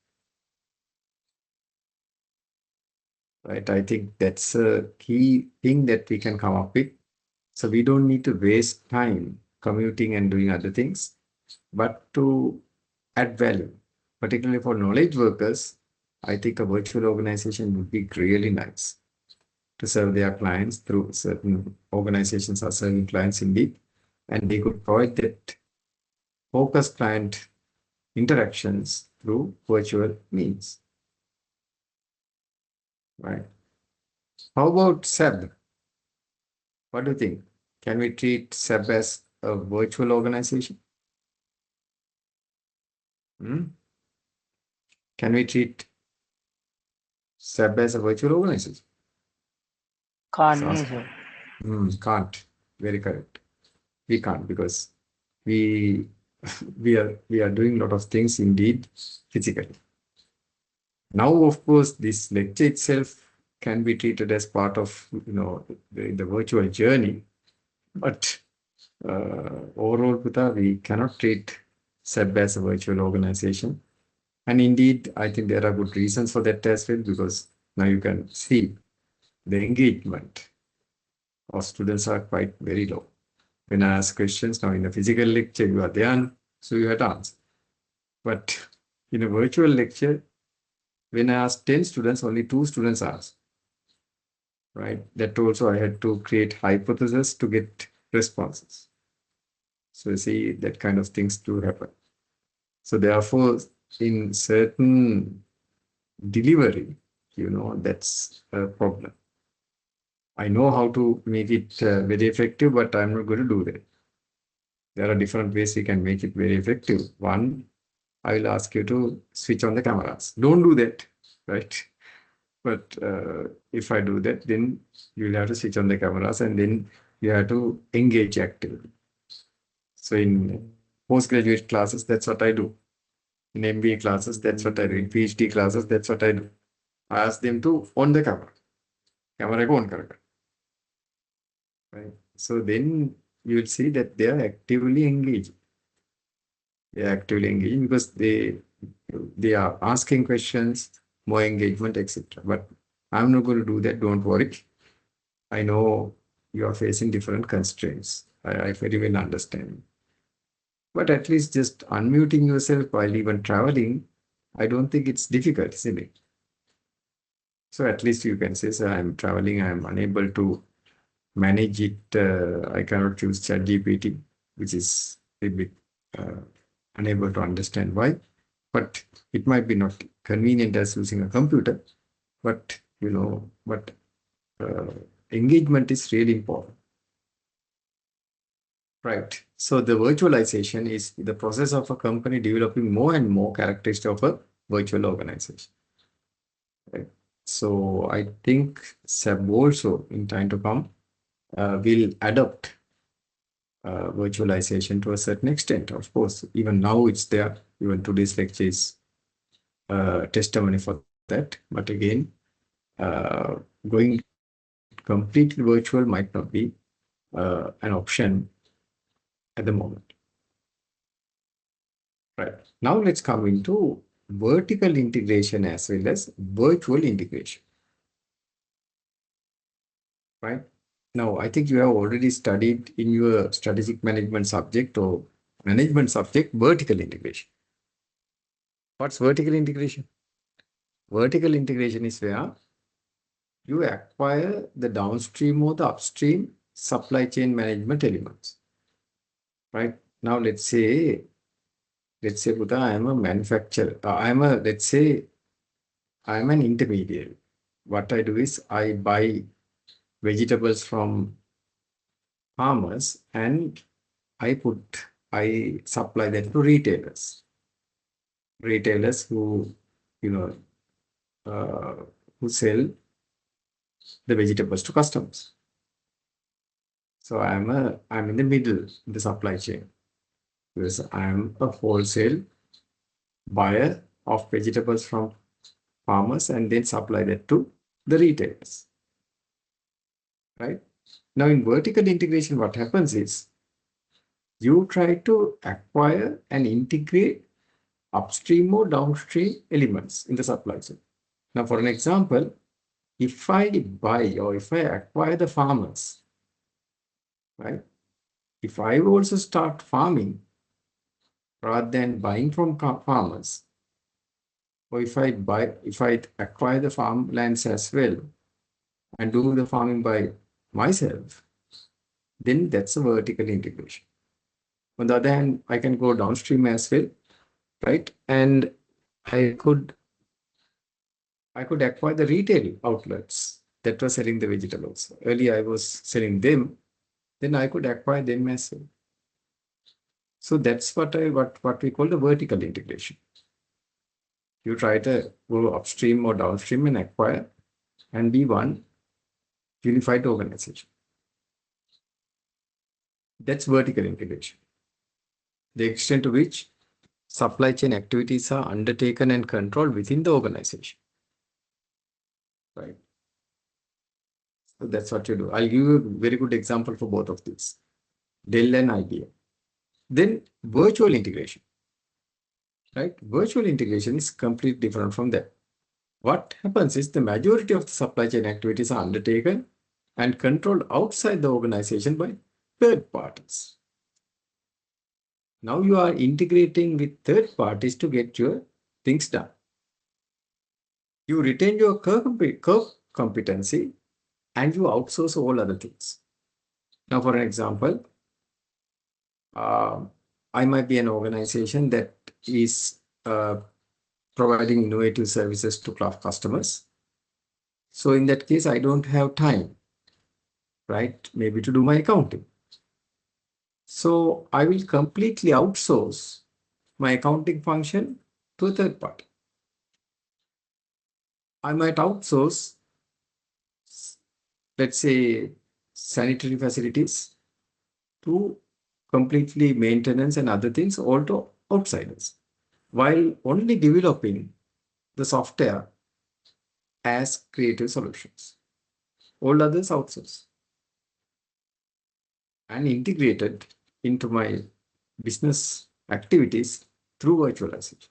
Right? I think that's a key thing that we can come up with. So we don't need to waste time commuting and doing other things, but to add value, particularly for knowledge workers. I think a virtual organization would be really nice to serve their clients through certain organizations are serving clients indeed, and they could provide that focused client interactions through virtual means. Right. How about SEB? What do you think? Can we treat SEB as a virtual organization? Can we treat SEB as a virtual organization? Can't. Can't. Very correct. We can't because we we are doing a lot of things indeed physically. Now, of course, this lecture itself can be treated as part of the virtual journey, but overall, Putha, we cannot treat SEB as a virtual organization. And indeed, I think there are good reasons for that as well, because now you can see the engagement of students are quite very low. When I ask questions now in a physical lecture, you are there, so you have to answer. But in a virtual lecture, when I ask 10 students, only 2 students ask. Right? That also I had to create hypotheses to get responses. So you see that kind of things do happen. So therefore, in certain delivery, that's a problem. I know how to make it very effective, but I'm not going to do that. There are different ways we can make it very effective. One, I will ask you to switch on the cameras. Don't do that, right? But if I do that, then you'll have to switch on the cameras and then you have to engage actively. So in postgraduate classes, that's what I do. In MBA classes, that's what I do. In PhD classes, that's what I do. I ask them to on the camera. Camera ko on kar. Right. So then you will see that they are actively engaged. They are actively engaging because they are asking questions, more engagement, etc. But I'm not going to do that. Don't worry. I know you are facing different constraints. I very well understand. But at least just unmuting yourself while even traveling, I don't think it's difficult, isn't it? So at least you can say, sir, I'm traveling, I'm unable to manage it. I cannot use ChatGPT, which is a bit unable to understand why. But it might be not convenient as using a computer. But, engagement is really important. Right. So the virtualization is the process of a company developing more and more characteristics of a virtual organization. Right. So I think SEB also in time to come will adopt virtualization to a certain extent. Of course, even now it's there. Even today's lecture is testimony for that. But again, going completely virtual might not be an option at the moment. Right. Now let's come into vertical integration as well as virtual integration. Right. Now, I think you have already studied in your strategic management subject or management subject vertical integration. What's vertical integration? Vertical integration is where you acquire the downstream or the upstream supply chain management elements. Right. Now, let's say, Buddha, I am a manufacturer. Let's say, I am an intermediary. What I do is I buy vegetables from farmers and I supply that to retailers. Retailers who, who sell the vegetables to customers. So I'm in the middle in the supply chain because I'm a wholesale buyer of vegetables from farmers and then supply that to the retailers. Right? Now in vertical integration, what happens is you try to acquire and integrate upstream or downstream elements in the supply chain. Now, for an example, if I buy or if I acquire the farmers, right? If I also start farming rather than buying from farmers, or if I acquire the farmlands as well and do the farming by myself, then that's a vertical integration. On the other hand, I can go downstream as well, right? And I could acquire the retail outlets that were selling the vegetables. Earlier I was selling them, then I could acquire them as well. So that's what we call the vertical integration. You try to go upstream or downstream and acquire and be one unified organization. That's vertical integration. the extent to which supply chain activities are undertaken and controlled within the organization. Right. So that's what you do. I'll give you a very good example for both of these, Dell and IBM. Then virtual integration. Right? Virtual integration is completely different from that. What happens is the majority of the supply chain activities are undertaken and controlled outside the organization by third parties. Now you are integrating with third parties to get your things done. You retain your core competency and you outsource all other things. Now, for an example, I might be an organization that is providing innovative services to customers. So in that case, I don't have time, right? Maybe to do my accounting. So I will completely outsource my accounting function to a third party. I might outsource, let's say, sanitary facilities to completely maintenance and other things all to outsiders, while only developing the software as creative solutions. All others outsource and integrated into my business activities through virtualization.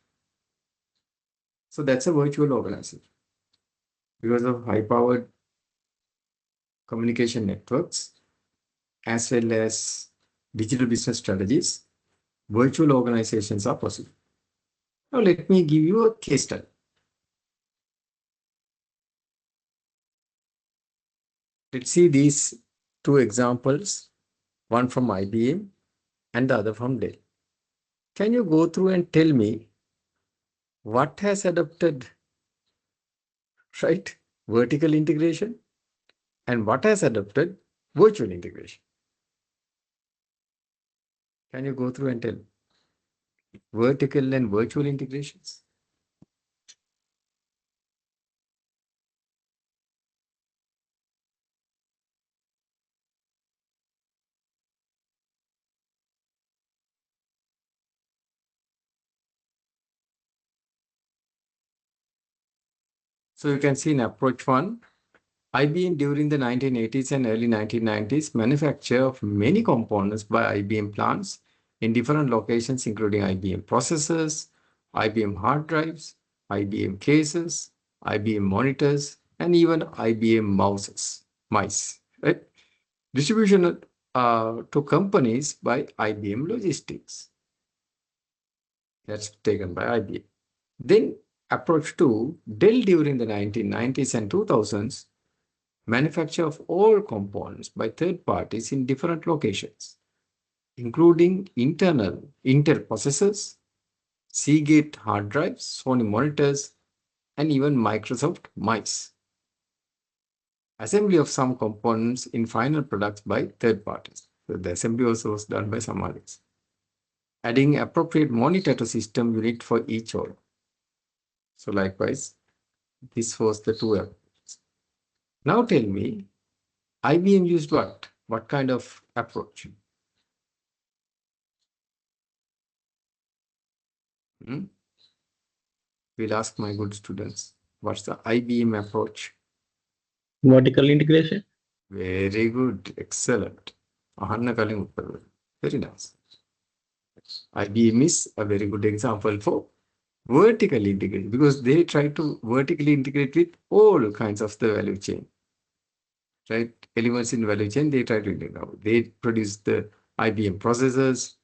So that's a virtual organization. Because of high-powered communication networks, as well as digital business strategies, virtual organizations are possible. Now let me give you a case study. Let's see these two examples, one from IBM and the other from Dell. Can you go through and tell me what has adopted, right, vertical integration and what has adopted virtual integration? Can you go through and tell vertical and virtual integrations? So you can see in approach one, IBM during the 1980s and early 1990s manufacture of many components by IBM plants in different locations, including IBM processors, IBM hard drives, IBM cases, IBM monitors, and even IBM mice, right? Distribution to companies by IBM Logistics. That's taken by IBM. Then approach two, Dell during the 1990s and 2000s, manufacture of all components by third parties in different locations, including internal Intel processors, Seagate hard drives, Sony monitors, and even Microsoft mice. Assembly of some components in final products by third parties. So the assembly also was done by some others. Adding appropriate monitor to system unit for each order. So likewise, this was the two approaches. Now tell me, IBM used what? What kind of approach? We'll ask my good students, what's the IBM approach? Vertical integration. Very good, excellent. Very nice. IBM is a very good example for vertical integration because they try to vertically integrate with all kinds of the value chain. Right? Elements in value chain, they try to integrate. They produce the IBM processors,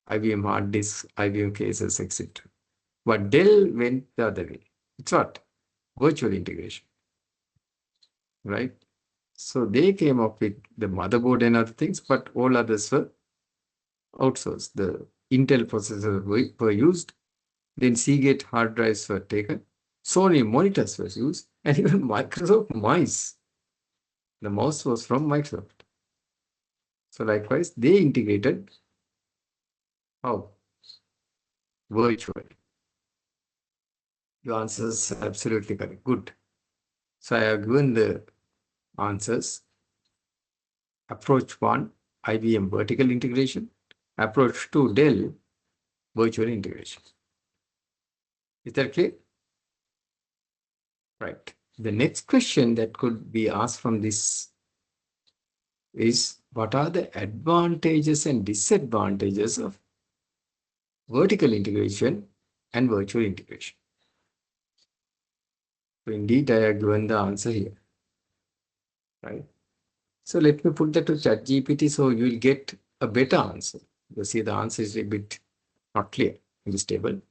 IBM hard disks, IBM cases, etc. But Dell went the other way. It's what? Virtual integration. Right? So they came up with the motherboard and other things, but all others were outsourced. The Intel processors were used, then Seagate hard drives were taken, Sony monitors were used, and even Microsoft mice. The mouse was from Microsoft. So likewise, they integrated how? Virtually. Your answer is absolutely correct. Good. So I have given the answers. Approach one, IBM vertical integration. approach to Dell virtual integration. Is that clear? Right. The next question that could be asked from this is, what are the advantages and disadvantages of vertical integration and virtual integration? So indeed, I have given the answer here, right? So let me put that to ChatGPT so you will get a better answer. You see, the answer is a bit not clear in this table.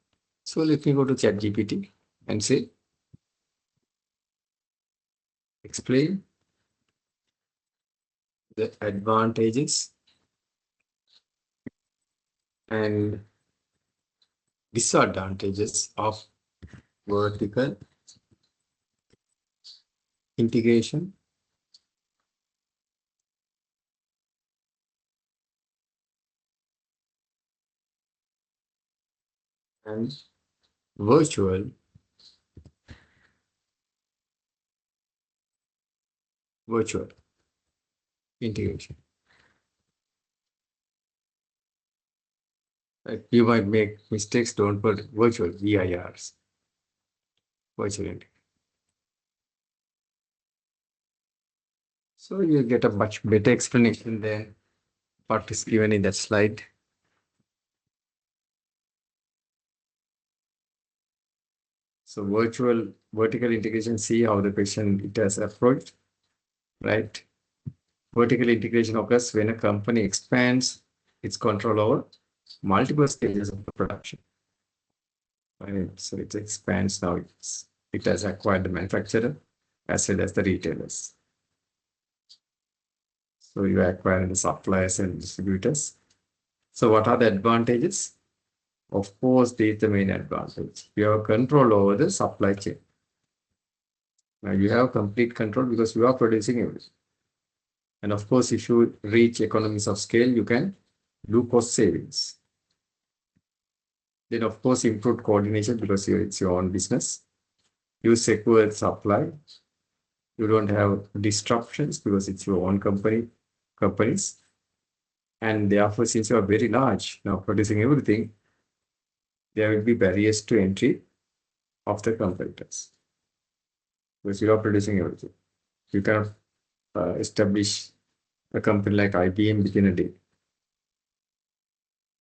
So let me go to ChatGPT and say, explain the advantages and disadvantages of vertical integration and virtual integration. Right? You might make mistakes, don't put virtual VIRs, virtual integration. So you get a much better explanation than what is given in that slide. So vertical integration, see how the question it has approached, right? Vertical integration occurs when a company expands its control over multiple stages of the production. Right? So it expands now. It has acquired the manufacturer as well as the retailers. So you acquire the suppliers and distributors. So what are the advantages? Of course, this is the main advantage. You have control over the supply chain. Now you have complete control because you are producing everything. And of course, if you reach economies of scale, you can do cost savings. Then of course, improved coordination because it's your own business. You secure supply. You don't have disruptions because it's your own companies. And therefore, since you are very large, now producing everything, there will be barriers to entry of the competitors. Because you are producing everything. You cannot establish a company like IBM within a day.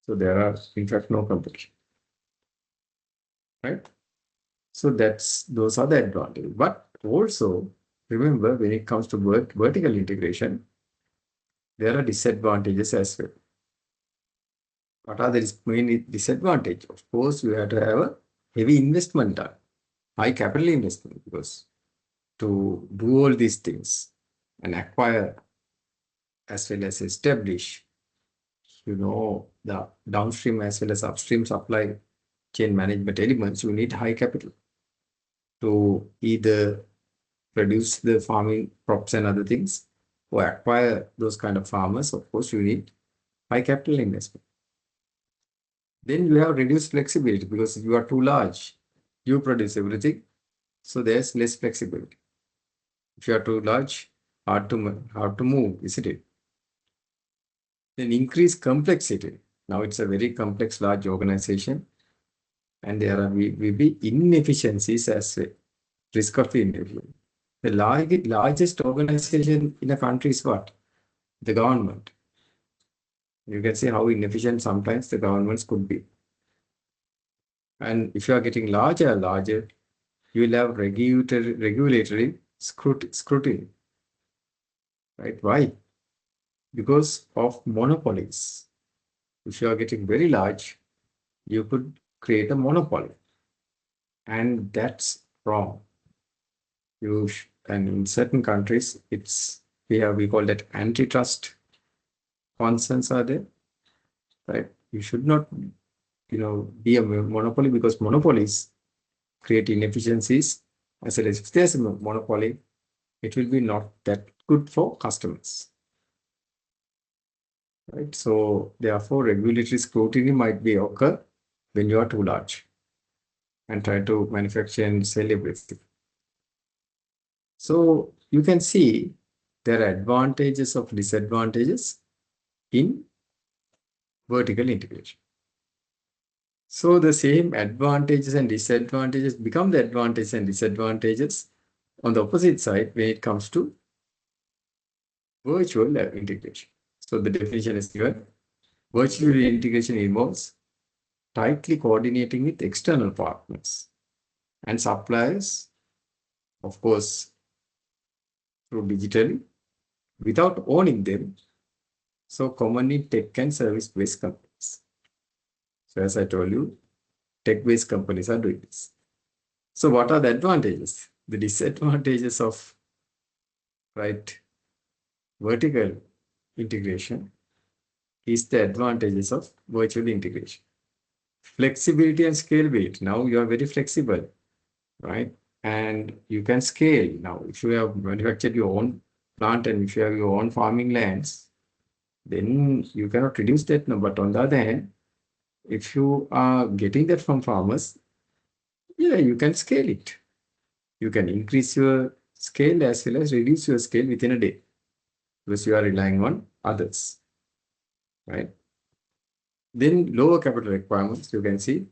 So there are, in fact, no competition. Right? So those are the advantages. But also, remember, when it comes to vertical integration, there are disadvantages as well. What are the main disadvantages? Of course, you have to have a heavy investment done, high capital investment, because to do all these things and acquire as well as establish, the downstream as well as upstream supply chain management elements, you need high capital to either produce the farming crops and other things or acquire those kind of farmers. Of course, you need high capital investment. Then you have reduced flexibility because you are too large. You produce everything, so there's less flexibility. If you are too large, hard to move, isn't it? Then increase complexity. Now it's a very complex, large organization, and there will be inefficiencies as well. Risk of inefficiency. The largest organization in a country is what? The government. You can see how inefficient sometimes the governments could be. And if you are getting larger and larger, you will have regulatory scrutiny. Right? Why? Because of monopolies. If you are getting very large, you could create a monopoly. And that's wrong. And in certain countries, we call that antitrust concerns are there. Right? You should not be a monopoly because monopolies create inefficiencies. As well as if there's a monopoly, it will be not that good for customers. Right? So therefore, regulatory scrutiny might be occur when you are too large and try to manufacture and sell everything. So you can see there are advantages of disadvantages in vertical integration. So the same advantages and disadvantages become the advantages and disadvantages on the opposite side when it comes to virtual integration. So the definition is given. Virtual integration involves tightly coordinating with external partners and suppliers, of course, through digitally, without owning them. So commonly tech and service-based companies. So as I told you, tech-based companies are doing this. So what are the advantages? The disadvantages of vertical integration is the advantages of virtual integration. Flexibility and scalability. Now you are very flexible, right? And you can scale now. If you have manufactured your own plant and if you have your own farming lands, then you cannot reduce that number. But on the other hand, if you are getting that from farmers, yeah, you can scale it. You can increase your scale as well as reduce your scale within a day because you are relying on others, right? Then lower capital requirements, you can see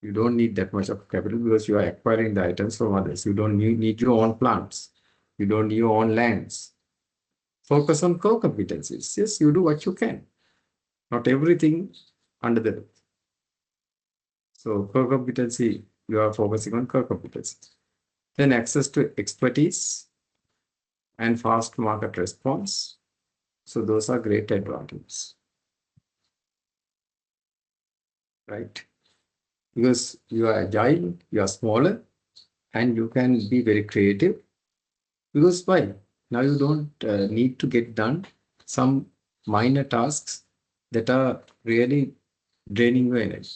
you don't need that much of capital because you are acquiring the items from others. You don't need your own plants. You don't need your own lands. Focus on core competencies. Yes, you do what you can. Not everything under the roof. So core competency, you are focusing on core competency. Then access to expertise and fast market response. So those are great advantages, right? Because you are agile, you are smaller, and you can be very creative. Because why? Now you don't need to get done some minor tasks that are really draining your energy.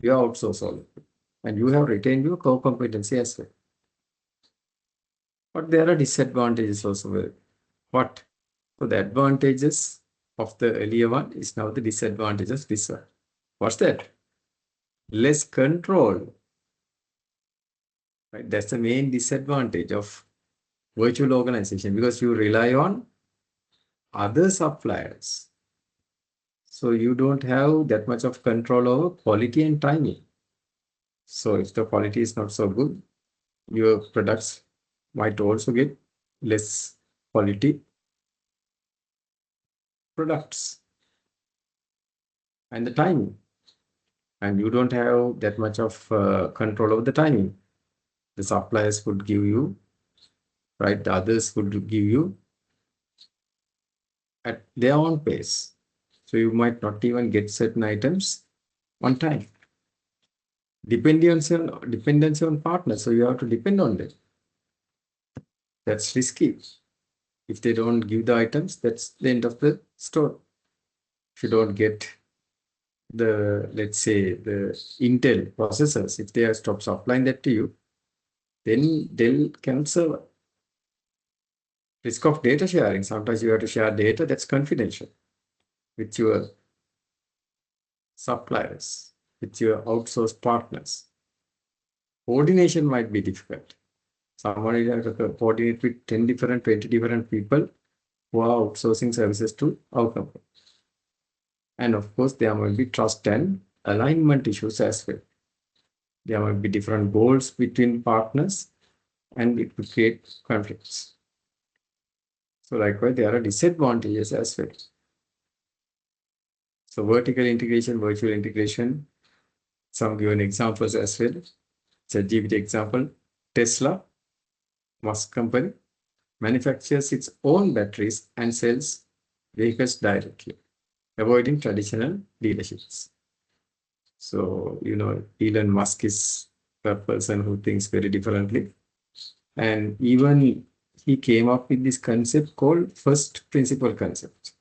You outsource all of it, and you have retained your core competency as well. But there are disadvantages also. What? So the advantages of the earlier one is now the disadvantages of this one. What's that? Less control. Right? That's the main disadvantage of virtual organization because you rely on other suppliers. So you don't have that much of control over quality and timing. So if the quality is not so good, your products might also get less quality products and the timing. And you don't have that much of control over the timing. The suppliers would give you, right? The others would give you at their own pace. So you might not even get certain items on time. Dependency on partners. So you have to depend on them. That's risky. If they don't give the items, that's the end of the store. If you don't get the, let's say, the Intel processors, if they have stopped supplying that to you, then Dell cannot serve. Risk of data sharing. Sometimes you have to share data that's confidential with your suppliers, with your outsourced partners. Coordination might be difficult. Someone will have to coordinate with 10 different, 20 different people who are outsourcing services to our company. And of course, there might be trust and alignment issues as well. There might be different goals between partners and it could create conflicts. So likewise, there are disadvantages as well. So vertical integration, virtual integration, some given examples as well. It's a GPT example. Tesla, Musk company, manufactures its own batteries and sells vehicles directly, avoiding traditional dealerships. So, Elon Musk is a person who thinks very differently. And even he came up with this concept called first principle concept.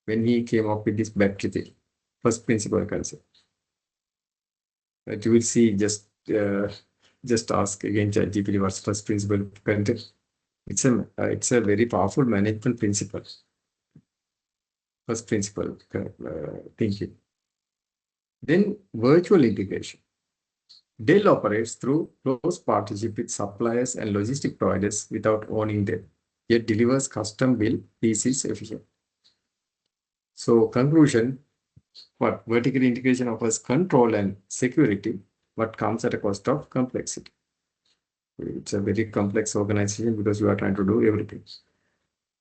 When he came up with this battery thing, first principle concept. But you will see, just ask again ChatGPT what's first principle concept. It's a very powerful management principle. First principle thinking. Then virtual integration. Dell operates through close partnership with suppliers and logistic providers without owning them, yet delivers custom built PCs efficiently. So conclusion, what vertical integration offers control and security, but comes at a cost of complexity. It's a very complex organization because you are trying to do everything.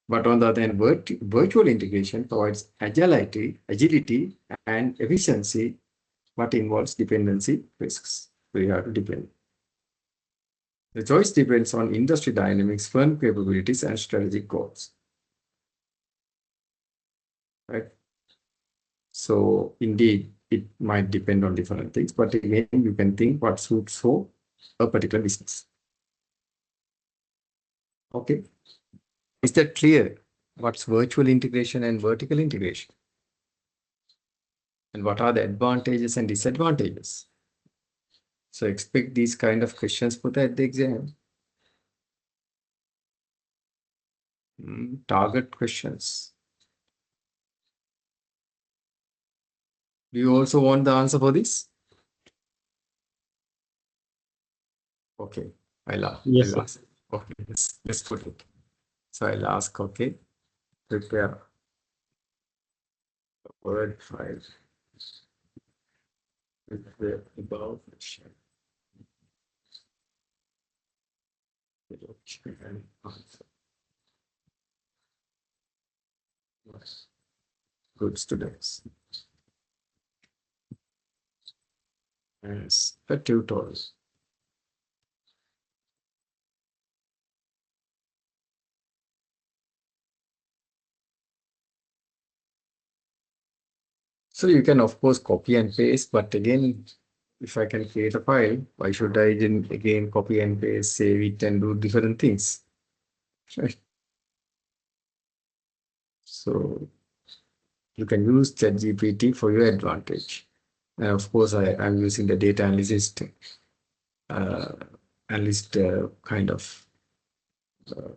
But on the other hand, virtual integration provides agility and efficiency, but involves dependency risks. So you have to depend. The choice depends on industry dynamics, firm capabilities, and strategic goals. Right? So indeed, it might depend on different things, but again, you can think what suits for a particular business. Okay. Is that clear? What's virtual integration and vertical integration? And what are the advantages and disadvantages? So expect these kind of questions put at the exam. Target questions. Do you also want the answer for this? Okay, Yes, I'll sir. ask. Okay, let's put it. So I'll ask, okay, prepare a word file with the above question and answer. Yes. Good students. As a tutorial. So you can of course copy and paste, but again, if I can create a file, why should I then again copy and paste, save it and do different things? Right. So you can use ChatGPT for your advantage. And of course, I'm using the data analyst kind of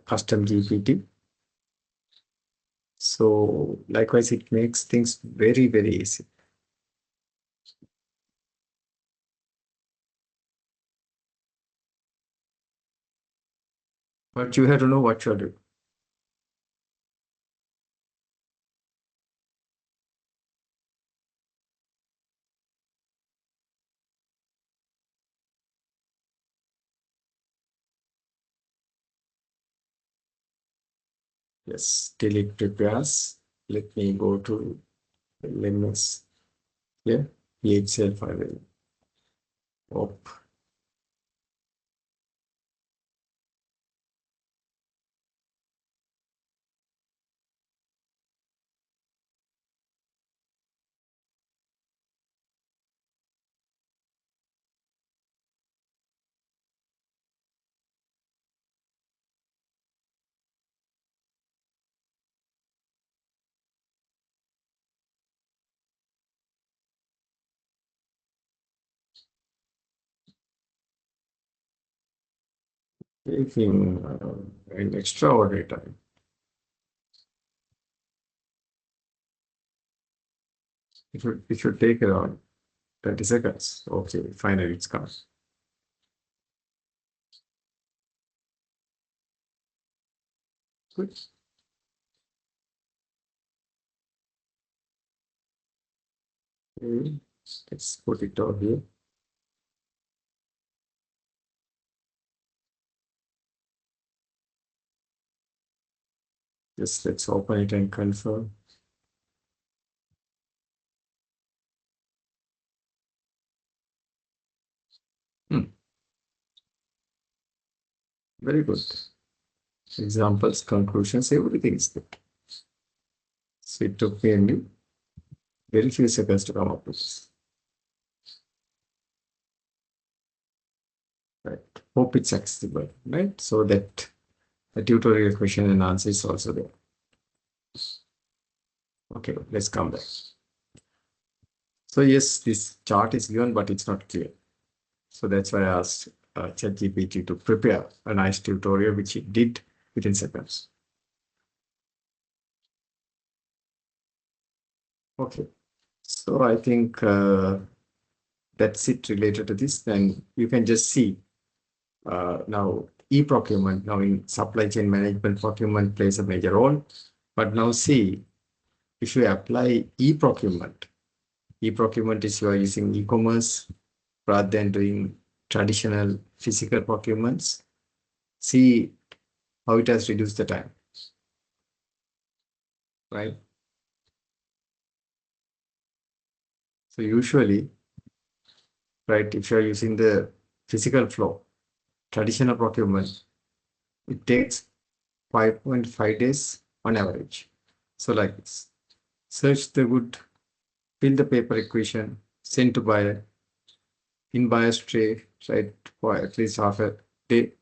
custom GPT. So likewise, it makes things very, very easy. But you have to know what you're doing. Yes, till it prepares. Let me go to LMS. Yeah, itself I will op. Taking an extraordinary time. It should take around 20 seconds. Okay, finally it's come. Good. Okay, let's put it over here. Just let's open it and confirm. Very good. Examples, conclusions, everything is there. So it took me only very few seconds to come up with this. Right. Hope it's accessible, right? So that the tutorial question and answer is also there. Okay, let's come back. So yes, this chart is given, but it's not clear. So that's why I asked ChatGPT to prepare a nice tutorial, which it did within seconds. Okay, so I think that's it related to this. Then you can just see now e-procurement, now in supply chain management, procurement plays a major role. But now see, if you apply e-procurement is you are using e-commerce rather than doing traditional physical procurements. See how it has reduced the time, right? So usually, right, if you're using the physical flow, traditional procurement, it takes 5.5 days on average. So like this, search the good, fill the paper equation, send to buyer, in buyer's tray, right, for at least half a day.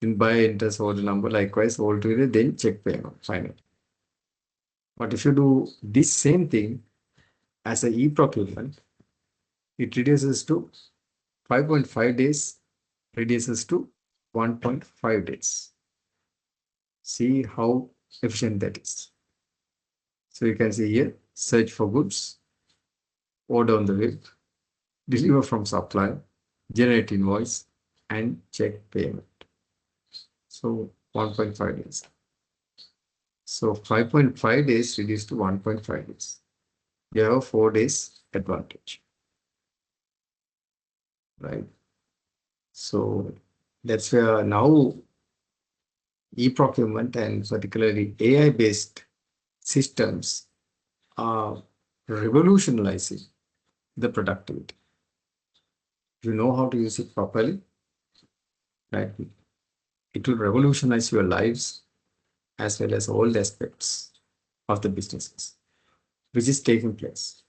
In buyer enters order number, likewise, all together, then check payment, final. But if you do this same thing as a e-procurement, it reduces to 5.5 days, reduces to 1.5 days. See how efficient that is. So you can see here, search for goods, order on the web, deliver from supplier, generate invoice, and check payment. So 1.5 days. So 5.5 days reduced to 1.5 days. You have 4 days advantage, right? So that's where now e-procurement and particularly AI-based systems are revolutionizing the productivity. If you know how to use it properly, right, it will revolutionize your lives as well as all the aspects of the businesses, which is taking place.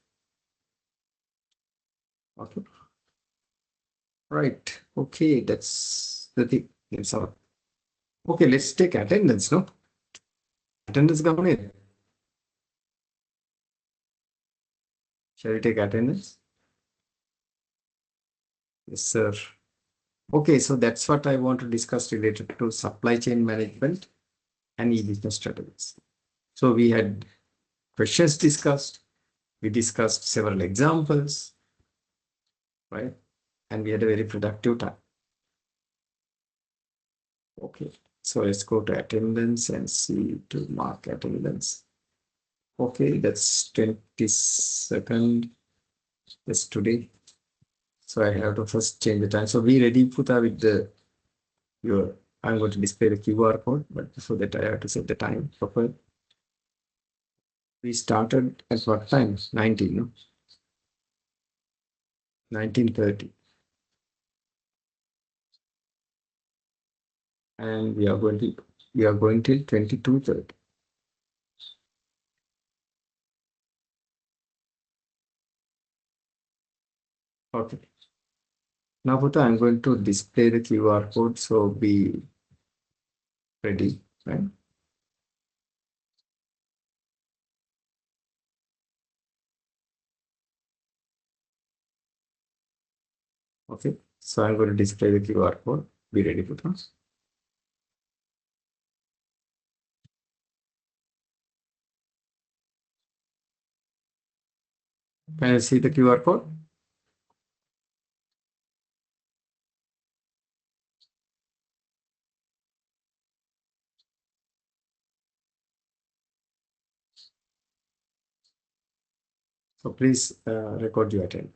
Okay. Right. Okay, that's the thing. That's all. Okay, let's take attendance, no? Attendance coming in. Shall we take attendance? Yes, sir. Okay, so that's what I want to discuss related to supply chain management and e-business strategies. So we had questions discussed. We discussed several examples, right? And we had a very productive time. Okay, so let's go to attendance and see to mark attendance. Okay, that's 22nd. That's today. So I have to first change the time. So be ready, Puta, with your. I'm going to display the QR code, but before that, I have to set the time proper. We started at what time? 19, no? 19:30. And we are going till 22:30. Okay. Now, Puta, I'm going to display the QR code, so be ready, right? Okay, so I'm going to display the QR code. Be ready, Puta. Can you see the QR code? So please record your attendance.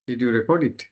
Did you record it?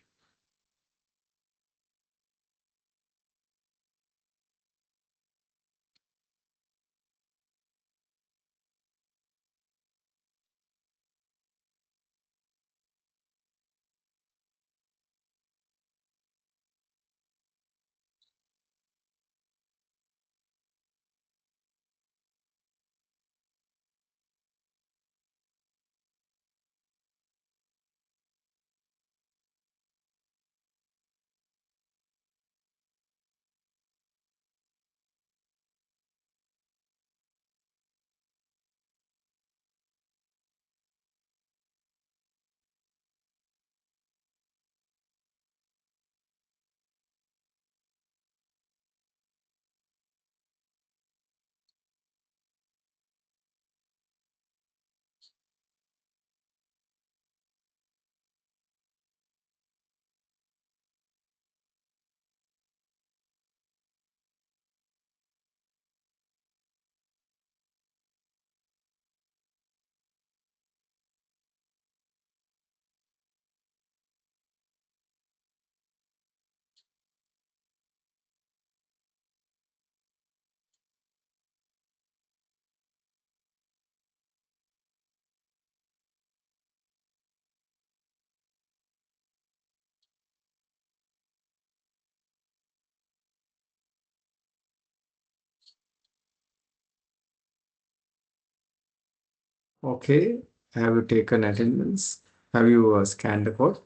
Okay. Have you taken attendance? Have you scanned the code?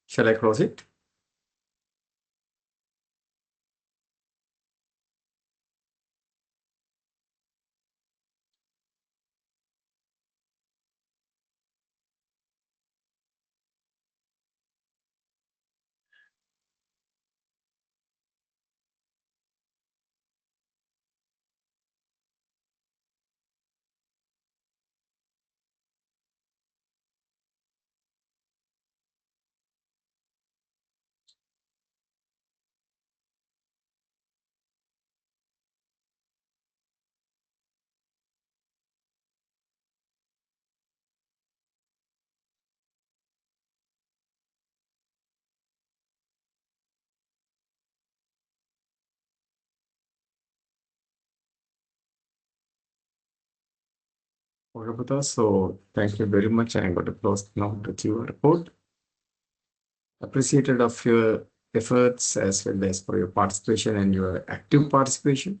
Shall I close it? Okay, Buddha. So thank you very much. I'm going to close now the QR code. Appreciated of your efforts as well as for your participation and your active participation.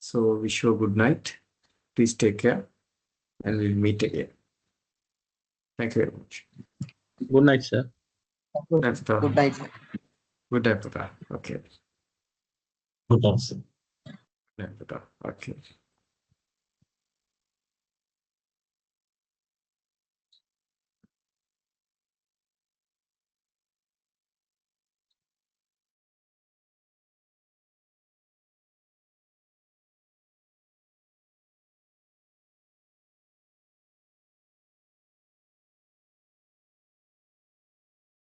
So wish you a good night. Please take care and we'll meet again. Thank you very much. Good night, sir. Good night, Buddha. Good night. Good night, Buddha. Okay. Good night, sir. Good night, Buddha. Okay.